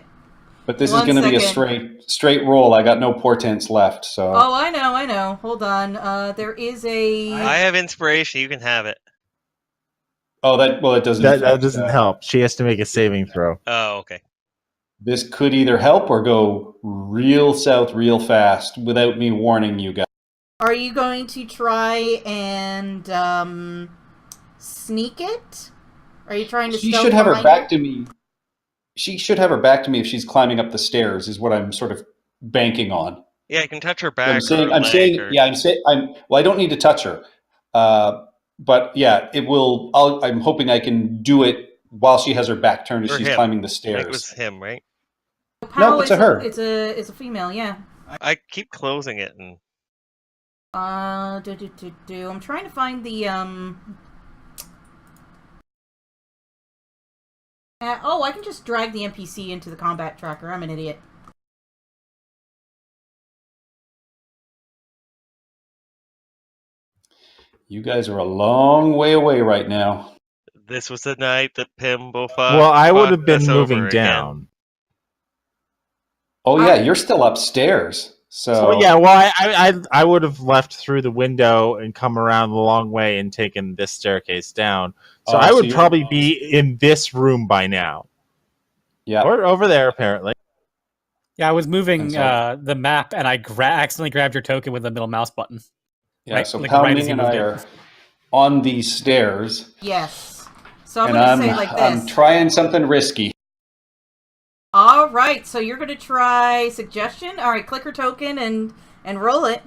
Speaker 5: But this is
Speaker 1: One
Speaker 5: going to be a
Speaker 1: second.
Speaker 5: straight roll. I got no portents left, so.
Speaker 1: Oh, I know. Hold on. There is a.
Speaker 2: I have inspiration. You can have it.
Speaker 5: Oh, it doesn't.
Speaker 3: That
Speaker 5: affect,
Speaker 3: doesn't help. She has to make a saving throw.
Speaker 2: Oh, okay.
Speaker 5: This could either help or go real south real fast without me warning you guys.
Speaker 1: Are you going to try and sneak it? Are you trying to?
Speaker 5: She
Speaker 1: stealth
Speaker 5: should have her
Speaker 1: behind
Speaker 5: back to me. She should have her back to me if she's climbing up the stairs. Is what I'm sort of banking on.
Speaker 2: Yeah, you can touch her back.
Speaker 5: I'm saying.
Speaker 2: or
Speaker 5: I'm
Speaker 2: leg
Speaker 5: saying.
Speaker 2: or-
Speaker 5: Yeah. I'm saying. Well, I don't need to touch her. But yeah, it will. I'm hoping I can do it while she has her back turned as
Speaker 2: Or
Speaker 5: she's
Speaker 2: him.
Speaker 5: climbing the
Speaker 2: I think
Speaker 5: stairs.
Speaker 2: it was him, right?
Speaker 1: Powell
Speaker 5: it's
Speaker 1: is
Speaker 5: a her.
Speaker 1: It's a female. Yeah.
Speaker 2: I keep closing it and
Speaker 1: I'm trying to find the I can just drag the NPC into the combat tracker. I'm an idiot.
Speaker 5: You guys are a long way away right now.
Speaker 2: this was the night that Pimble
Speaker 3: Well, I would have
Speaker 2: fucked
Speaker 3: been
Speaker 2: us
Speaker 3: moving
Speaker 2: over again.
Speaker 3: down.
Speaker 5: Oh yeah,
Speaker 1: I-
Speaker 5: you're still upstairs. So
Speaker 3: So yeah, well, I would have left through the window and come around the long way and taken this staircase down. So
Speaker 5: Oh,
Speaker 3: I
Speaker 5: so
Speaker 3: would
Speaker 5: you're-
Speaker 3: probably be in this room by now,
Speaker 5: yeah.
Speaker 3: or over there apparently.
Speaker 6: Yeah, I was moving
Speaker 5: I'm sorry.
Speaker 6: the map, and I accidentally grabbed your token with the middle mouse button.
Speaker 5: Yeah,
Speaker 6: Right,
Speaker 5: so
Speaker 6: like
Speaker 5: Pal
Speaker 6: right
Speaker 5: Ming
Speaker 6: as you
Speaker 5: and
Speaker 6: moved
Speaker 5: I
Speaker 6: in.
Speaker 5: are on these stairs,
Speaker 1: Yes. So I'm
Speaker 5: and
Speaker 1: gonna
Speaker 5: I'm
Speaker 1: say like
Speaker 5: I'm
Speaker 1: this.
Speaker 5: trying something risky.
Speaker 1: All right. So you're gonna try suggestion. All right. Click her token and roll it.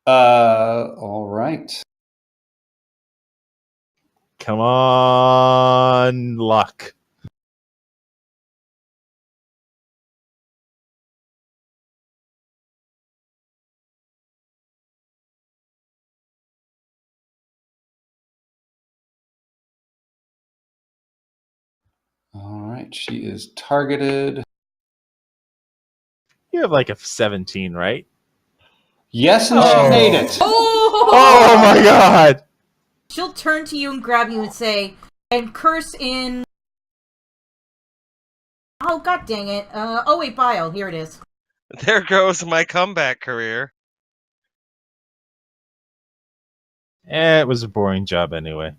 Speaker 5: All right.
Speaker 3: Come on, luck.
Speaker 5: All right. She is targeted.
Speaker 3: You have like a 17, right?
Speaker 5: Yes, and
Speaker 3: Oh.
Speaker 5: she made it.
Speaker 3: Oh my god!
Speaker 1: She'll turn to you and grab you and say, and curse in. Oh god dang it! Oh wait, bio. Here it is.
Speaker 2: There goes my comeback career.
Speaker 3: It was a boring job anyway.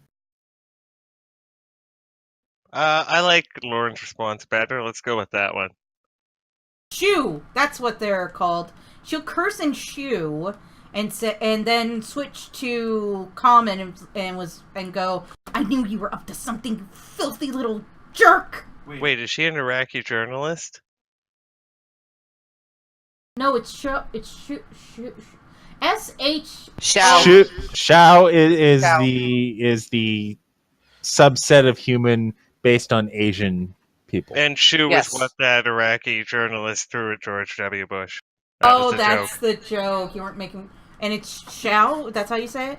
Speaker 2: I like Lauren's response better. Let's go with that one.
Speaker 1: Shoo! That's what they're called. She'll curse and shoo, and then switch to common and go. I knew you were up to something, you filthy little jerk.
Speaker 2: Wait, is she an Iraqi journalist?
Speaker 1: No, it's shoo. It's shoo. S-H.
Speaker 4: Shao.
Speaker 3: Shao is
Speaker 4: Shao.
Speaker 3: the subset of human based on Asian people.
Speaker 2: And Shu
Speaker 4: Yes.
Speaker 2: was what that Iraqi journalist threw at George W. Bush. That was the
Speaker 1: That's
Speaker 2: joke.
Speaker 1: the joke. You weren't making. And it's Shao. That's how you say it.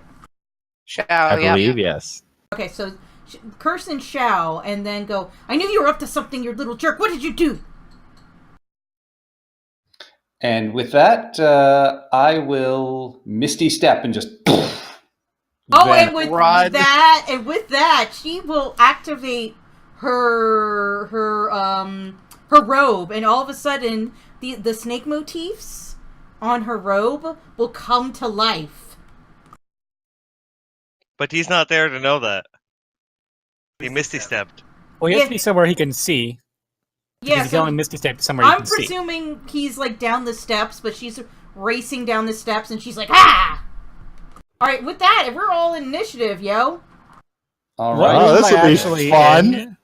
Speaker 4: Shao.
Speaker 3: I
Speaker 4: Yeah.
Speaker 3: believe, yes.
Speaker 1: Okay, so curse and Shao, and then go. I knew you were up to something, you little jerk. What did you do?
Speaker 5: And with that, I will Misty Step and just.
Speaker 1: Oh,
Speaker 5: vanish.
Speaker 1: and with
Speaker 3: Run.
Speaker 1: that, she will activate her robe, and all of a sudden, the snake motifs on her robe will come to life.
Speaker 2: But he's not there to know that. He misty stepped.
Speaker 6: Well, he has
Speaker 1: Yeah.
Speaker 6: to be somewhere he can see.
Speaker 1: Yeah,
Speaker 6: Because he can
Speaker 1: so
Speaker 6: only misty step somewhere he
Speaker 1: I'm
Speaker 6: can see.
Speaker 1: presuming he's like down the steps, but she's racing down the steps, and she's like, ah! All right, with that, we're all in initiative, yo.
Speaker 5: All
Speaker 6: What
Speaker 5: right.
Speaker 3: Oh,
Speaker 6: room
Speaker 3: this
Speaker 6: am I
Speaker 3: will be
Speaker 6: actually
Speaker 3: fun.
Speaker 6: in?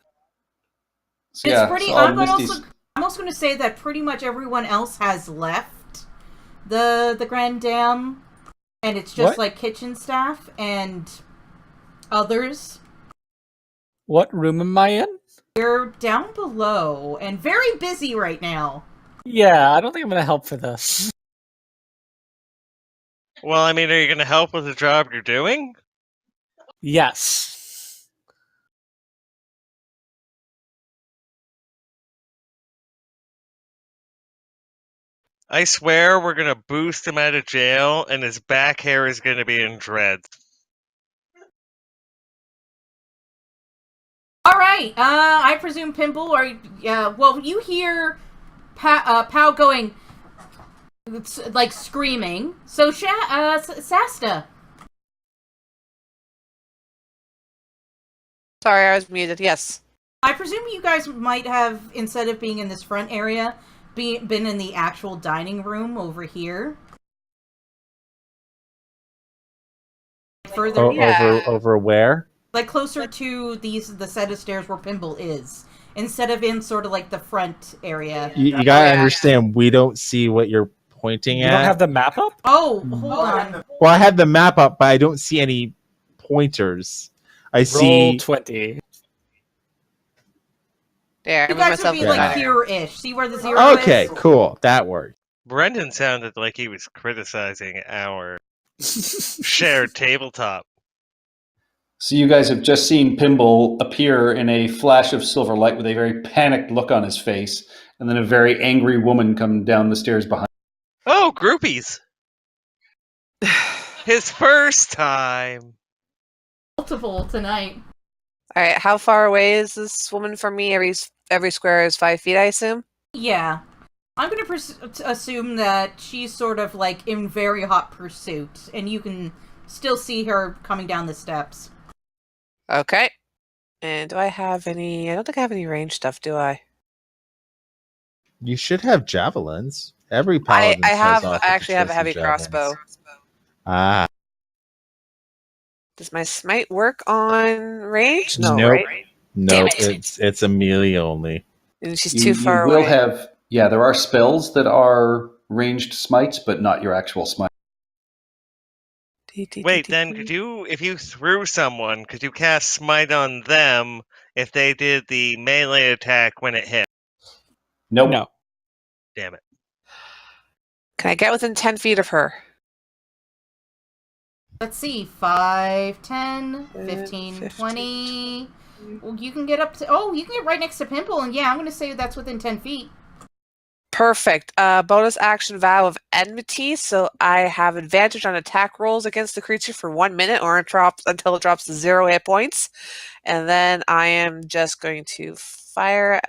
Speaker 5: So,
Speaker 1: It's
Speaker 5: yeah,
Speaker 1: pretty.
Speaker 5: so I'll
Speaker 1: I'm
Speaker 5: Misty's-
Speaker 1: also going to say that pretty much everyone else has left the Grand Dam, and it's just
Speaker 6: What?
Speaker 1: like kitchen staff and others.
Speaker 6: What room am I in?
Speaker 1: You're down below and very busy right now.
Speaker 6: Yeah, I don't think I'm going to help for this.
Speaker 2: Well, I mean, are you going to help with the job you're doing?
Speaker 6: Yes.
Speaker 2: I swear we're going to boost him out of jail, and his back hair is going to be in dreads.
Speaker 1: All right. I presume Pimple, or well, you hear Pow going, like screaming. So Sasta.
Speaker 4: Sorry, I was muted. Yes.
Speaker 1: I presume you guys might have, instead of being in this front area, been in the actual dining room over here. Further,
Speaker 4: Yeah.
Speaker 3: Over where?
Speaker 1: like closer to the set of stairs where Pimble is, instead of in sort of like the front area.
Speaker 3: You gotta
Speaker 4: yeah.
Speaker 3: understand, we don't see what you're pointing
Speaker 6: You
Speaker 3: at.
Speaker 6: don't have the map up?
Speaker 1: Oh, hold on.
Speaker 3: Well, I have the map up, but I don't see any pointers. I
Speaker 6: Roll
Speaker 3: see.
Speaker 6: 20.
Speaker 4: There, I
Speaker 1: You
Speaker 4: moved
Speaker 1: guys would
Speaker 4: myself
Speaker 1: be
Speaker 4: to
Speaker 1: like
Speaker 4: that area.
Speaker 1: here-ish. See where the zero
Speaker 3: Okay,
Speaker 1: is?
Speaker 3: cool. That worked.
Speaker 2: Brendan sounded like he was criticizing our shared tabletop.
Speaker 5: So you guys have just seen Pimble appear in a flash of silver light with a very panicked look on his face, and then a very angry woman come down the stairs behind.
Speaker 2: Oh, groupies! His first time!
Speaker 1: Multiple tonight.
Speaker 4: All right, how far away is this woman from me? Every square is 5 feet, I assume.
Speaker 1: Yeah. I'm going to assume that she's sort of like in very hot pursuit, and you can still see her coming down the steps.
Speaker 4: Okay. And do I have any? I don't think I have any range stuff, do I?
Speaker 3: You should have javelins. Every paladin
Speaker 4: I
Speaker 3: starts
Speaker 4: have.
Speaker 3: off
Speaker 4: I
Speaker 3: with
Speaker 4: actually have a
Speaker 3: choice of
Speaker 4: heavy
Speaker 3: javelins.
Speaker 4: crossbow.
Speaker 3: Ah,
Speaker 4: Does my smite work on range? No,
Speaker 3: Nope.
Speaker 4: right?
Speaker 3: no,
Speaker 4: Damn it.
Speaker 3: it's a melee only.
Speaker 4: And she's
Speaker 5: You
Speaker 4: too far
Speaker 5: will
Speaker 4: away.
Speaker 5: have, yeah, there are spells that are ranged smites, but not your actual smite.
Speaker 2: Wait, then could you, if you threw someone, could you cast Smite on them if they did the melee attack when it hit?
Speaker 5: Nope.
Speaker 6: No.
Speaker 2: Damn it.
Speaker 4: Can I get within 10 feet of her?
Speaker 1: Let's see. 5, 10, 15,
Speaker 4: 15.
Speaker 1: 20. Well, you can get up to... Oh, you can get right next to Pimple, and yeah, I'm going to say that's within 10 feet.
Speaker 4: Perfect. Bonus action vow of enmity, so I have advantage on attack rolls against the creature for 1 minute or until it drops to 0 hit points. And then I am just going to fire.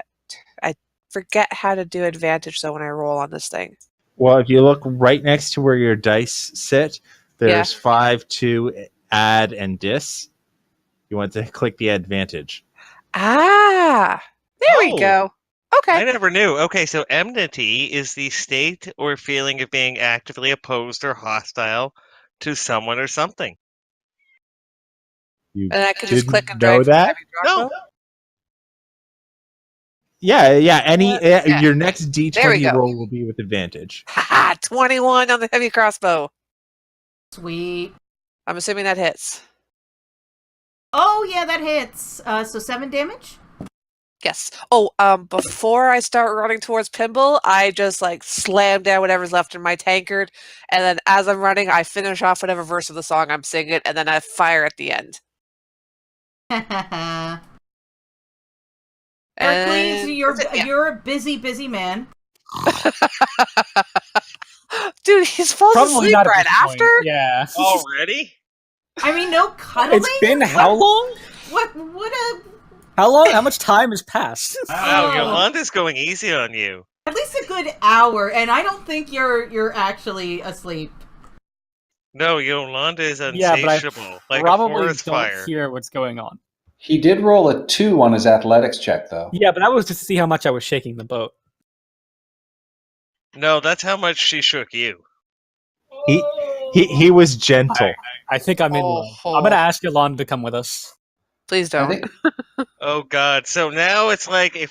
Speaker 4: I forget how to do advantage though when I roll on this thing.
Speaker 3: Well, if you look right next to where your dice sit, there's 5, 2, add and dis, you want to click the advantage.
Speaker 4: Ah, there we
Speaker 2: Oh.
Speaker 4: go.
Speaker 2: I
Speaker 4: Okay.
Speaker 2: never knew. Okay, so enmity is the state or feeling of being actively opposed or hostile to someone or something.
Speaker 3: You
Speaker 4: And I could just
Speaker 3: didn't
Speaker 4: click and
Speaker 3: know
Speaker 4: drag from the
Speaker 3: that?
Speaker 4: heavy
Speaker 2: No.
Speaker 4: crossbow?
Speaker 3: Yeah. Any
Speaker 4: Yeah.
Speaker 3: your next
Speaker 4: There we
Speaker 3: D20
Speaker 4: go.
Speaker 3: roll will be with advantage.
Speaker 4: Haha, 21 on the heavy crossbow.
Speaker 1: Sweet.
Speaker 4: I'm assuming that hits.
Speaker 1: Oh, yeah, that hits. So 7 damage?
Speaker 4: Yes. Oh, before I start running towards Pimble, I just like slam down whatever's left in my tankard, and then as I'm running, I finish off whatever verse of the song I'm singing, and then I fire at the end.
Speaker 1: Hercules,
Speaker 4: And
Speaker 1: you're,
Speaker 4: that's it, yeah.
Speaker 1: you're a busy man.
Speaker 4: Dude, he's falls
Speaker 6: Probably
Speaker 4: asleep
Speaker 6: not at
Speaker 4: right
Speaker 6: this point.
Speaker 4: after.
Speaker 6: Yeah.
Speaker 2: Already?
Speaker 1: I mean, no cuddling?
Speaker 6: It's been how long?
Speaker 1: What a...
Speaker 6: How long? How much time has passed?
Speaker 2: Wow,
Speaker 1: Oh.
Speaker 2: Yolanda's going easy on you.
Speaker 1: At least a good hour, and I don't think you're actually asleep.
Speaker 2: No, Yolanda is
Speaker 6: Yeah, but I
Speaker 2: insatiable, like a
Speaker 6: Probably
Speaker 2: forest
Speaker 6: don't
Speaker 2: fire.
Speaker 6: hear what's going on.
Speaker 5: He did roll a 2 on his athletics check, though.
Speaker 6: Yeah, but that was just to see how much I was shaking the boat.
Speaker 2: No, that's how much she shook you.
Speaker 3: He was gentle.
Speaker 6: I think I'm in love. I'm gonna ask Yolanda to come with us.
Speaker 4: Please
Speaker 5: I
Speaker 4: don't.
Speaker 5: think
Speaker 2: Oh God! So now it's like a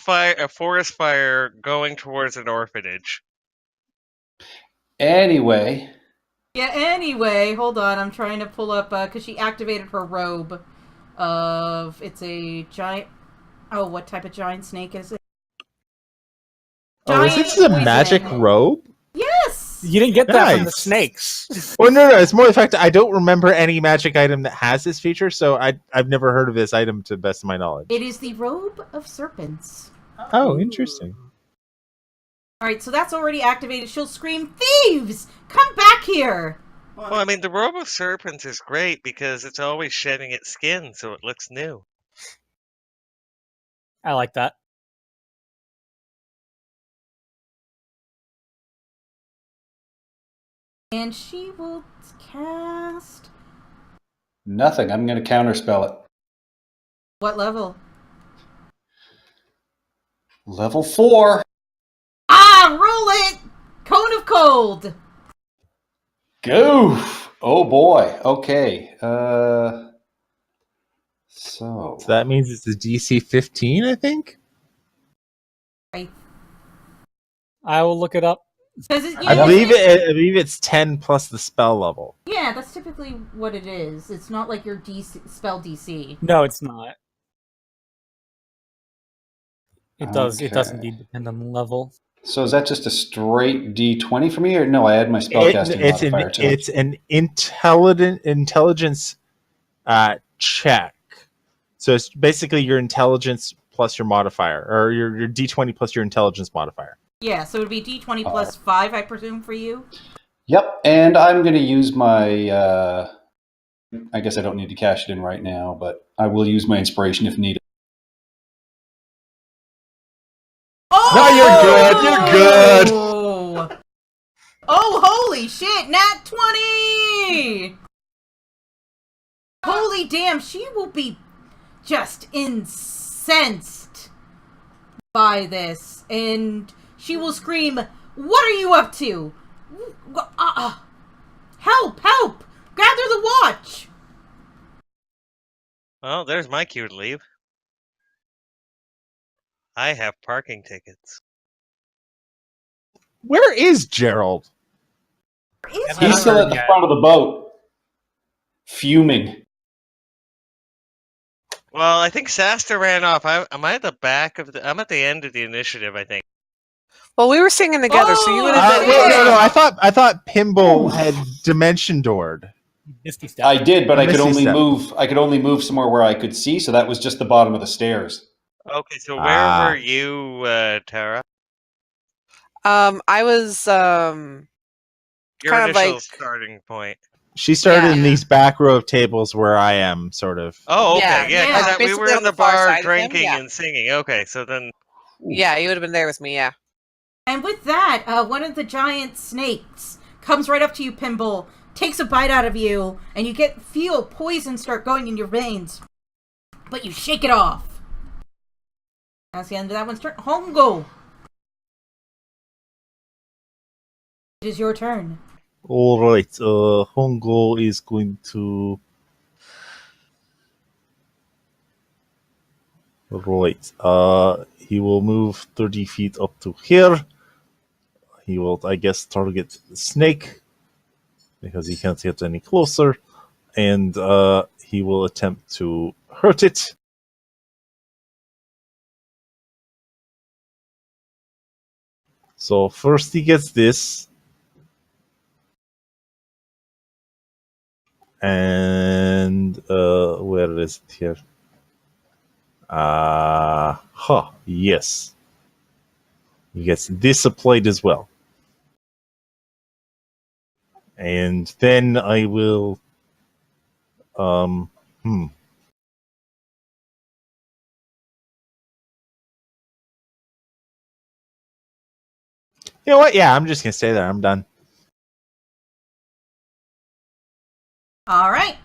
Speaker 2: forest fire going towards an orphanage.
Speaker 5: anyway,
Speaker 1: Yeah, anyway, hold on. I'm trying to pull up, because she activated her robe of... It's a giant... Oh, what type of giant snake is it?
Speaker 3: Oh, is this a
Speaker 1: poison.
Speaker 3: magic robe?
Speaker 1: Yes!
Speaker 6: You didn't get that from the
Speaker 3: Nice.
Speaker 6: snakes.
Speaker 3: Well, no. It's more the fact that I don't remember any magic item that has this feature, so I've never heard of this item to the best of my knowledge.
Speaker 1: It is the robe of serpents.
Speaker 3: Oh, interesting.
Speaker 1: Alright, so that's already activated. She'll scream, "Thieves! Come back here!"
Speaker 2: Well, I mean, the robe of serpents is great because it's always shedding its skin, so it looks new.
Speaker 6: I like that.
Speaker 1: And she will cast...
Speaker 5: nothing. I'm going to counterspell it.
Speaker 1: What level?
Speaker 5: Level 4.
Speaker 1: Ah, roll it! Cone of Cold!
Speaker 5: Goof. Oh boy. Okay. So
Speaker 3: So that means it's a DC 15, I think?
Speaker 6: I will look it up.
Speaker 1: 'Cause it,
Speaker 3: I believe it's 10 plus the spell level.
Speaker 1: Yeah, that's typically what it is. It's not like your DC, spell DC.
Speaker 6: No, it's not. It does. It does
Speaker 5: Okay.
Speaker 6: indeed depend on the level.
Speaker 5: So is that just a straight D20 for me, or no? I add my spellcasting modifier to it.
Speaker 3: It's an intelligence check. So it's basically your intelligence plus your modifier, or your D20 plus your intelligence modifier.
Speaker 1: Yeah, so it would be D20 plus 5, I presume, for you.
Speaker 5: Yep, and I'm going to use my. I guess I don't need to cash it in right now, but I will use my inspiration if needed.
Speaker 1: Oh!
Speaker 3: No, you're good.
Speaker 1: Oh, holy shit! Nat 20! Holy damn, she will be just incensed by this. And she will scream, "What are you up to? Help! Help! Gather the watch!"
Speaker 2: Well, there's my cue to leave. I have parking tickets.
Speaker 3: Where is Gerald?
Speaker 1: Is
Speaker 6: He's
Speaker 5: He's still at the
Speaker 6: Yeah.
Speaker 5: front of the boat, fuming.
Speaker 2: Well, I think Sasta ran off. I'm at the back of the. I'm at the end of the initiative. I think.
Speaker 4: Well, we were singing together, so you would have been.
Speaker 3: No. I thought Pimble had dimension doored.
Speaker 6: Misty step.
Speaker 5: I did, but I could
Speaker 3: Misty
Speaker 5: only
Speaker 3: step.
Speaker 5: move. I could only move somewhere where I could see, so that was just the bottom of the stairs.
Speaker 2: Okay, so where
Speaker 3: Ah.
Speaker 2: were you, Tara?
Speaker 4: I was
Speaker 2: Your
Speaker 4: kind of
Speaker 2: initial
Speaker 4: like-
Speaker 2: starting point.
Speaker 3: She started in
Speaker 4: Yeah.
Speaker 3: these back row of tables where I am, sort of.
Speaker 2: Oh,
Speaker 4: Yeah,
Speaker 2: okay, yeah.
Speaker 1: yeah,
Speaker 2: 'Cause we
Speaker 4: basically
Speaker 2: were
Speaker 4: on
Speaker 2: in
Speaker 4: the
Speaker 2: the
Speaker 4: far
Speaker 2: bar
Speaker 4: side of him,
Speaker 2: drinking
Speaker 4: yeah.
Speaker 2: and singing. Okay, so then.
Speaker 4: Yeah, you would have been there with me. Yeah.
Speaker 1: And with that, one of the giant snakes comes right up to you, Pimble, takes a bite out of you, and you feel poison start going in your veins. But you shake it off. That's the end of that one's turn. Hongo! It is your turn.
Speaker 3: Alright, Hongo is going to... Right, he will move 30 feet up to here. He will, I guess, target the snake, because he can't get any closer. And he will attempt to hurt it. So first he gets this. And where is it here? Yes. He gets this applied as well. And then I will You know what? Yeah, I'm just gonna stay there. I'm done.
Speaker 1: All right.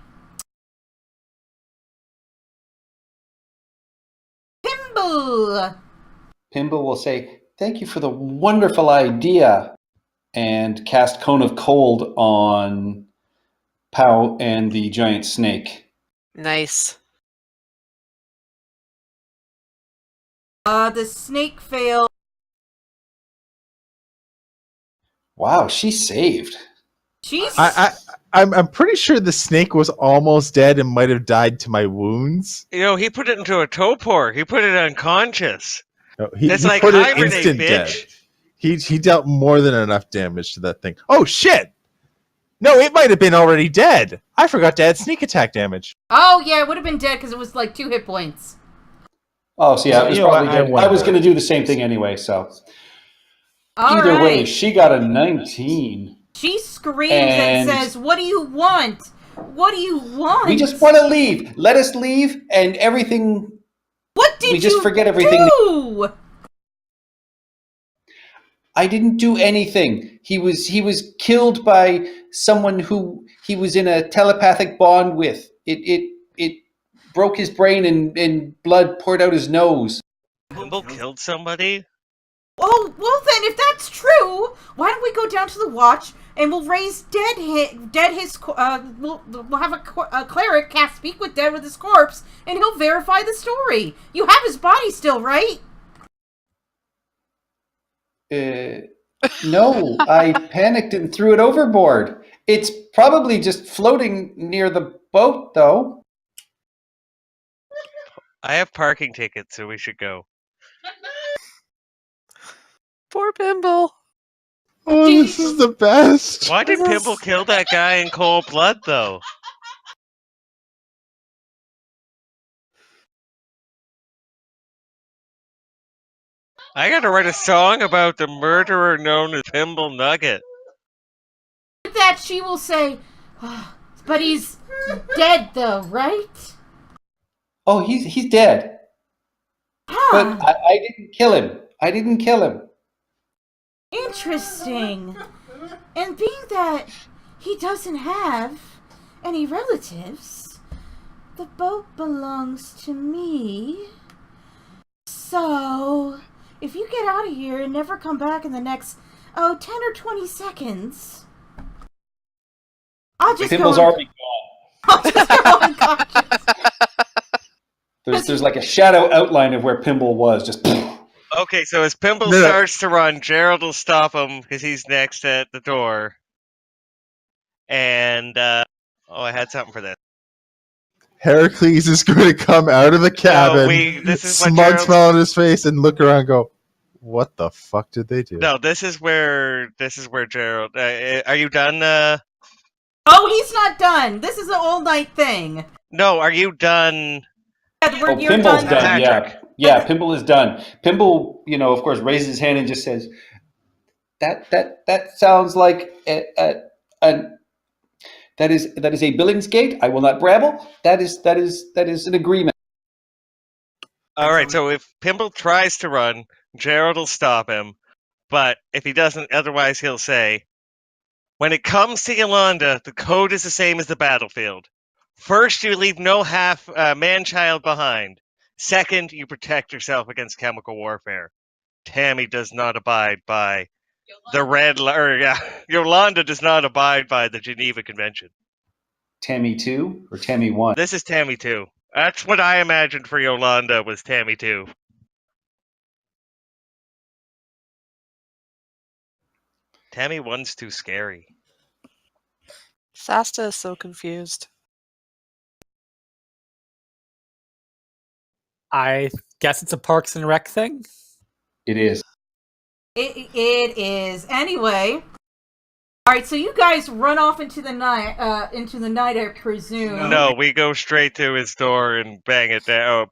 Speaker 1: Pimble.
Speaker 5: Pimble will say, "Thank you for the wonderful idea," and cast Cone of Cold on Pow and the giant snake.
Speaker 4: Nice.
Speaker 1: The snake failed.
Speaker 5: Wow, she saved.
Speaker 1: She's
Speaker 3: I'm pretty sure the snake was almost dead and might have died to my wounds.
Speaker 2: You know, he put it into a torpor. He put it unconscious.
Speaker 3: No,
Speaker 2: It's
Speaker 3: he
Speaker 2: like
Speaker 3: put it
Speaker 2: hibernate,
Speaker 3: instant
Speaker 2: bitch.
Speaker 3: dead. He dealt more than enough damage to that thing. Oh shit! No, it might have been already dead. I forgot to add sneak attack damage.
Speaker 1: Oh yeah, it would have been dead because it was like 2 hit points.
Speaker 5: Oh, so yeah, it was
Speaker 3: You know
Speaker 5: probably
Speaker 3: what? I
Speaker 5: dead.
Speaker 3: wonder.
Speaker 5: I was going to do the same thing anyway, so.
Speaker 1: All
Speaker 5: Either way,
Speaker 1: right.
Speaker 5: she got a 19.
Speaker 1: She screams and
Speaker 5: And-
Speaker 1: says, "What do you want? What do you want?
Speaker 5: We just want to leave. Let us leave, and everything.
Speaker 1: What did
Speaker 5: we just
Speaker 1: you
Speaker 5: forget everything.
Speaker 1: do?"
Speaker 5: I didn't do anything. He was killed by someone who he was in a telepathic bond with. It broke his brain and blood poured out his nose.
Speaker 2: Pimble killed somebody?
Speaker 1: Oh, well then, if that's true, why don't we go down to the watch and we'll raise we'll have a cleric cast Speak with Dead with his corpse, and he'll verify the story. You have his body still, right?
Speaker 5: No, I panicked and threw it overboard. It's probably just floating near the boat, though.
Speaker 2: I have parking tickets, so we should go.
Speaker 4: Poor Pimble.
Speaker 3: Oh, this is the best.
Speaker 2: Why did Pimble kill that guy in cold blood, though? I gotta write a song about the murderer known as Pimble Nugget.
Speaker 1: With that, she will say, "Oh, but he's dead though, right?"
Speaker 5: Oh, he's dead.
Speaker 1: Huh.
Speaker 5: But I didn't kill him. I didn't kill him.
Speaker 1: Interesting. And being that he doesn't have any relatives, the boat belongs to me. So, if you get out of here and never come back in the next, 10 or 20 seconds, I'll just
Speaker 5: Pimble's
Speaker 1: go
Speaker 5: already
Speaker 1: I'll just go unconscious.
Speaker 5: There's like a shadow outline of where Pimble was. Just
Speaker 2: Okay, so as Pimble
Speaker 3: No.
Speaker 2: starts to run, Gerald will stop him because he's next at the door. And, I had something for this.
Speaker 3: Heracles is going to come out of the cabin,
Speaker 2: this is what
Speaker 3: smug
Speaker 2: Gerald's-
Speaker 3: smile on his face, and look around and go, what the fuck did they do?
Speaker 2: No, this is where Gerald. Are you done?
Speaker 1: Oh, he's not done. This is an all-night thing.
Speaker 2: No, are you done?
Speaker 5: oh,
Speaker 1: You're
Speaker 5: Pimble's
Speaker 1: done.
Speaker 5: done.
Speaker 2: Patrick.
Speaker 5: Yeah, Pimble is done. Pimble, of course, raises his hand and just says, "That sounds like that is a Billingsgate. I will not brabble. That is an agreement."
Speaker 2: All right. So if Pimble tries to run, Gerald will stop him. But if he doesn't, otherwise he'll say, When it comes to Yolanda, the code is the same as the battlefield. First, you leave no man-child behind. Second, you protect yourself against chemical warfare. Tammy does not abide by Yolanda does not abide by the Geneva Convention.
Speaker 5: Tammy 2 or Tammy 1?
Speaker 2: This is Tammy 2. That's what I imagined for Yolanda was Tammy 2. Tammy 1's too scary.
Speaker 4: Sasta is so confused.
Speaker 6: I guess it's a Parks and Rec thing.
Speaker 5: It is.
Speaker 1: It is. Anyway. Alright, so you guys run off into the night, I presume.
Speaker 2: No, we go straight to his door and bang it down,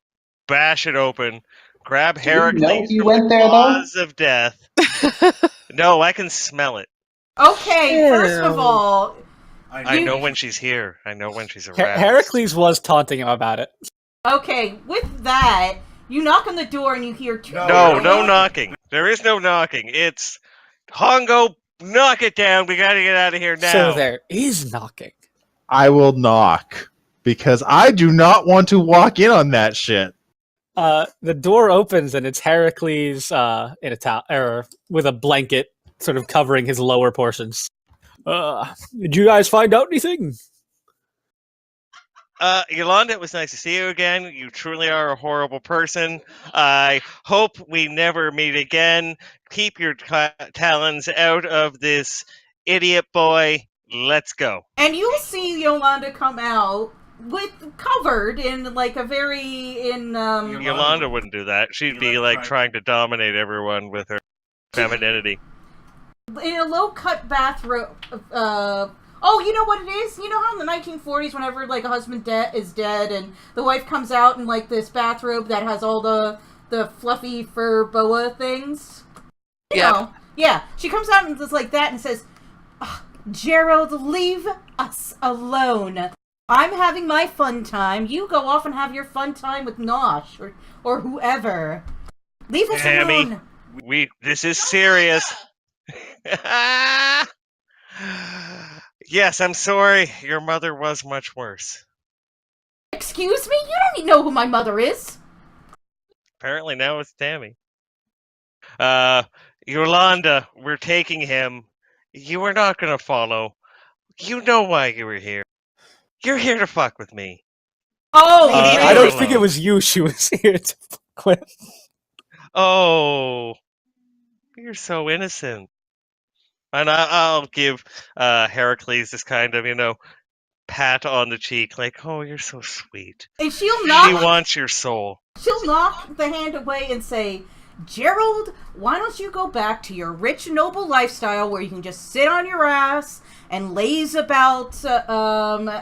Speaker 2: bash it open, grab
Speaker 5: Do you know
Speaker 2: Heracles
Speaker 5: he
Speaker 2: from
Speaker 5: went
Speaker 2: the
Speaker 5: there, though?
Speaker 2: claws of death. No, I can smell it.
Speaker 1: Okay, first of
Speaker 4: Ew.
Speaker 1: all,
Speaker 2: I know when she's here. I know when she's around.
Speaker 6: Heracles was taunting him about it.
Speaker 1: okay, with that, you knock on the door and you hear two.
Speaker 2: No knocking. There is no knocking. It's Hongo, knock it down. We gotta get out of here now.
Speaker 6: So there is knocking.
Speaker 3: I will knock because I do not want to walk in on that shit.
Speaker 6: The door opens and it's Heracles in a towel, with a blanket sort of covering his lower portions. Did you guys find out anything?
Speaker 2: Yolanda, it was nice to see you again. You truly are a horrible person. I hope we never meet again. Keep your talons out of this idiot boy. Let's go.
Speaker 1: And you'll see Yolanda come out covered in like a very
Speaker 2: Yolanda wouldn't do that. She'd be like trying to dominate everyone with her femininity.
Speaker 1: in a low cut bathrobe. Oh, you know what it is? You know how in the 1940s, whenever like a husband is dead, and the wife comes out in like this bathrobe that has all the fluffy fur boa things. You know? Yeah, she comes out and just like that and says, "Gerald, leave us alone. I'm having my fun time. You go off and have your fun time with Nosh or whoever. Leave us
Speaker 2: Tammy,
Speaker 1: alone."
Speaker 2: This is serious. Yes, I'm sorry. Your mother was much worse.
Speaker 1: Excuse me? You don't even know who my mother is.
Speaker 2: Apparently now it's Tammy. Yolanda, we're taking him. You are not gonna follow. You know why you were here. You're here to fuck with me.
Speaker 1: Oh,
Speaker 2: Leave
Speaker 6: I
Speaker 2: her
Speaker 6: don't
Speaker 2: alone.
Speaker 6: think it was you she was here to quit.
Speaker 2: Oh, you're so innocent. And I'll give Heracles this kind of, pat on the cheek, like, oh, you're so sweet.
Speaker 1: and she'll
Speaker 2: She
Speaker 1: knock.
Speaker 2: wants your soul.
Speaker 1: She'll knock the hand away and say, "Gerald, why don't you go back to your rich, noble lifestyle where you can just sit on your ass and laze about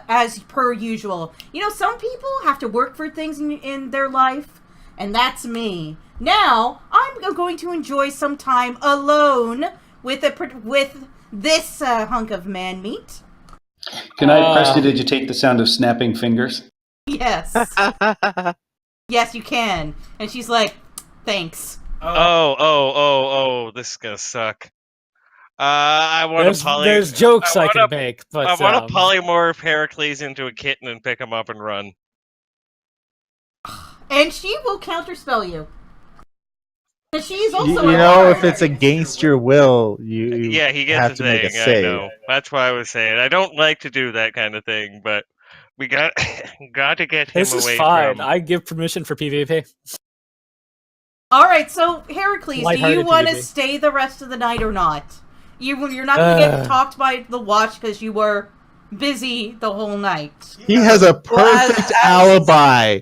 Speaker 1: as per usual? You know, some people have to work for things in their life, and that's me. Now, I'm going to enjoy some time alone with this hunk of man meat."
Speaker 5: Can I prestidigitate the sound of snapping fingers?
Speaker 1: Yes. Yes, you can. And she's like, "Thanks."
Speaker 2: Oh, this is gonna suck. I want to
Speaker 6: There's jokes I
Speaker 2: wanna-
Speaker 6: can make, but
Speaker 2: I want to polymorph Heracles into a kitten and pick him up and run.
Speaker 1: And she will counterspell you. And she's also
Speaker 3: You
Speaker 1: a
Speaker 3: know,
Speaker 1: bard.
Speaker 3: if it's against your will, you
Speaker 2: Yeah, he gets
Speaker 3: have
Speaker 2: a
Speaker 3: to
Speaker 2: thing.
Speaker 3: make a save.
Speaker 2: I know. That's why I was saying I don't like to do that kind of thing, but we got to get him
Speaker 6: this is
Speaker 2: away
Speaker 6: fine.
Speaker 2: from.
Speaker 6: I give permission for PvP.
Speaker 1: Alright, so Heracles, do you
Speaker 6: Lighthearted
Speaker 1: want to
Speaker 6: PvP.
Speaker 1: stay the rest of the night or not? You're not going to get talked by the watch because you were busy the whole night.
Speaker 3: He has a perfect alibi.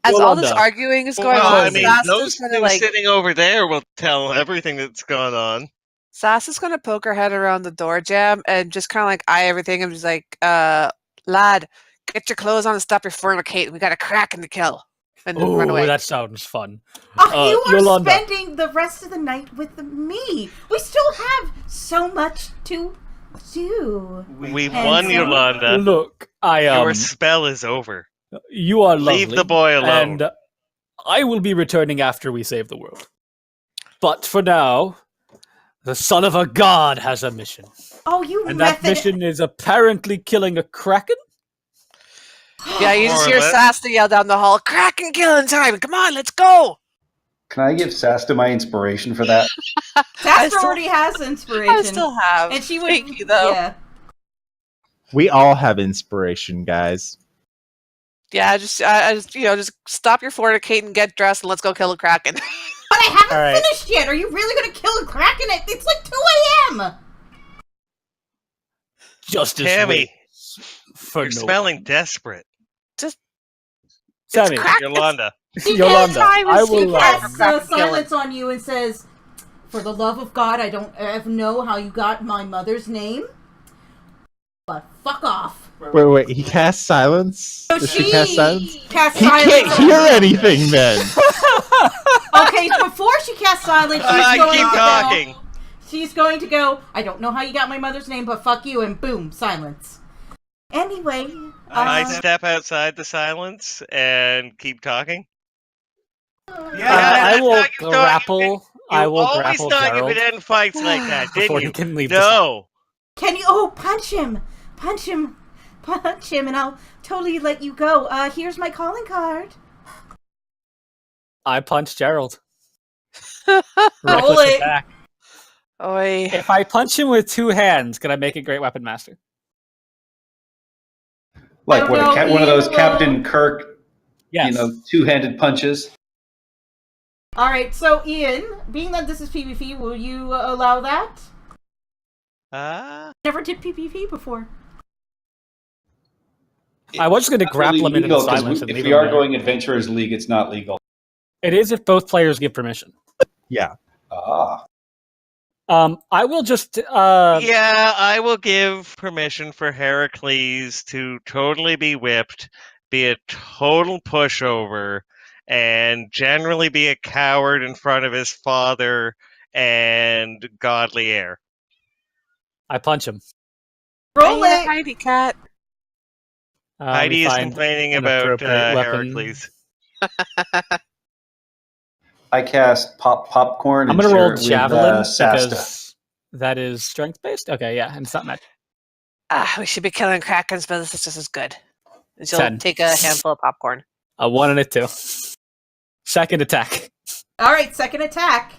Speaker 4: As all this
Speaker 6: Yolanda.
Speaker 4: arguing is going
Speaker 2: Well,
Speaker 4: on,
Speaker 2: I mean,
Speaker 4: Sasa's
Speaker 2: those
Speaker 4: gonna
Speaker 2: things
Speaker 4: like
Speaker 2: sitting over there will tell everything that's gone on.
Speaker 4: Sasa's gonna poke her head around the door jam and just kind of like eye everything and just like, lad, get your clothes on and stop your fornicating. We got a crack in the kill, and then run
Speaker 6: Oh,
Speaker 4: away.
Speaker 6: that sounds fun.
Speaker 1: You are
Speaker 6: Yolanda.
Speaker 1: spending the rest of the night with me. We still have so much to do.
Speaker 2: We
Speaker 1: And
Speaker 2: won,
Speaker 1: so-
Speaker 2: Yolanda.
Speaker 6: Look,
Speaker 2: Your spell is over.
Speaker 6: you are lovely.
Speaker 2: Leave the boy alone.
Speaker 6: And I will be returning after we save the world. But for now, The son of a god has a mission.
Speaker 1: Oh, you
Speaker 6: And that
Speaker 1: method.
Speaker 6: mission is apparently killing a kraken?
Speaker 4: Yeah, you just
Speaker 2: More or
Speaker 4: hear
Speaker 2: less.
Speaker 4: Sasta yell down the hall, Kraken killing time! Come on, let's go!
Speaker 5: Can I give Sasta my inspiration for that?
Speaker 4: I
Speaker 1: Sastra
Speaker 4: still-
Speaker 1: already has inspiration.
Speaker 4: I still have.
Speaker 1: and she would.
Speaker 4: Thank you, though.
Speaker 1: Yeah.
Speaker 3: We all have inspiration, guys.
Speaker 4: Yeah, just stop your fornicating, get dressed, and let's go kill a Kraken.
Speaker 1: But I haven't
Speaker 6: All right.
Speaker 1: finished yet. Are you really gonna kill a kraken? It's like 2 a.m.
Speaker 6: Justice
Speaker 2: Tammy,
Speaker 6: waits for
Speaker 2: you're
Speaker 6: no
Speaker 2: smelling desperate.
Speaker 6: Sammy,
Speaker 4: crack-
Speaker 2: Yolanda.
Speaker 6: Yolanda,
Speaker 4: time
Speaker 6: I
Speaker 4: is
Speaker 6: will.
Speaker 4: secret.
Speaker 1: Casts
Speaker 4: Kraken killing.
Speaker 1: silence on you and says, "For the love of God, I don't know how you got my mother's name, but fuck off."
Speaker 3: Wait. He casts silence?
Speaker 1: So
Speaker 3: Does she cast silence?
Speaker 1: casts
Speaker 3: He
Speaker 1: silence.
Speaker 3: can't
Speaker 1: on
Speaker 3: hear
Speaker 1: you.
Speaker 3: anything then.
Speaker 1: Okay, before she casts silence, she's going
Speaker 2: Keep
Speaker 1: to
Speaker 2: talking.
Speaker 1: go. She's going to go. I don't know how you got my mother's name, but fuck you, and boom, silence. Anyway,
Speaker 2: I step outside the silence and keep talking.
Speaker 6: I will
Speaker 2: that's how you
Speaker 6: grapple.
Speaker 2: You
Speaker 6: I will
Speaker 2: always
Speaker 6: grapple
Speaker 2: thought
Speaker 6: Gerald
Speaker 2: you would end fights like that,
Speaker 6: before
Speaker 2: didn't
Speaker 6: he
Speaker 2: you?
Speaker 6: can leave.
Speaker 2: No.
Speaker 1: can you? Oh, punch him, and I'll totally let you go. Here's my calling card.
Speaker 6: I punch Gerald.
Speaker 1: Roll
Speaker 6: Reckless
Speaker 1: it.
Speaker 6: attack.
Speaker 4: Oi.
Speaker 6: If I punch him with 2 hands, can I make it Great Weapon Master?
Speaker 5: Like
Speaker 1: I
Speaker 5: what?
Speaker 1: don't know,
Speaker 5: One of those
Speaker 1: Ian,
Speaker 5: Captain Kirk,
Speaker 6: Yes.
Speaker 5: two-handed punches.
Speaker 1: All right, so Ian, being that this is PvP, will you allow that? Never did PvP before.
Speaker 6: I was going to
Speaker 5: Not
Speaker 6: grapple
Speaker 5: really
Speaker 6: him into the
Speaker 5: legal, 'cause
Speaker 6: silence and
Speaker 5: if
Speaker 6: leave
Speaker 5: we
Speaker 6: him
Speaker 5: are
Speaker 6: there.
Speaker 5: going Adventurers League, it's not legal.
Speaker 6: It is if both players give permission.
Speaker 3: Yeah.
Speaker 5: Ah,
Speaker 6: I will just.
Speaker 2: Yeah, I will give permission for Heracles to totally be whipped, be a total pushover, and generally be a coward in front of his father and godly heir.
Speaker 6: I punch him.
Speaker 1: Roll
Speaker 4: Hey,
Speaker 1: it.
Speaker 4: Heidi cat.
Speaker 2: Heidi
Speaker 6: we
Speaker 2: is
Speaker 6: find
Speaker 2: complaining
Speaker 6: an
Speaker 2: about
Speaker 6: appropriate weapon.
Speaker 2: Heracles.
Speaker 5: I cast popcorn.
Speaker 6: I'm
Speaker 5: and
Speaker 6: going to roll
Speaker 5: share it with,
Speaker 6: javelin
Speaker 5: Sasta.
Speaker 6: because that is strength based. Okay, yeah, and it's not magic.
Speaker 4: We should be killing Krakens, but this is just as good. And she'll
Speaker 6: 10.
Speaker 4: take a handful of popcorn.
Speaker 6: A 1 and a 2. Second attack.
Speaker 1: All right, second attack.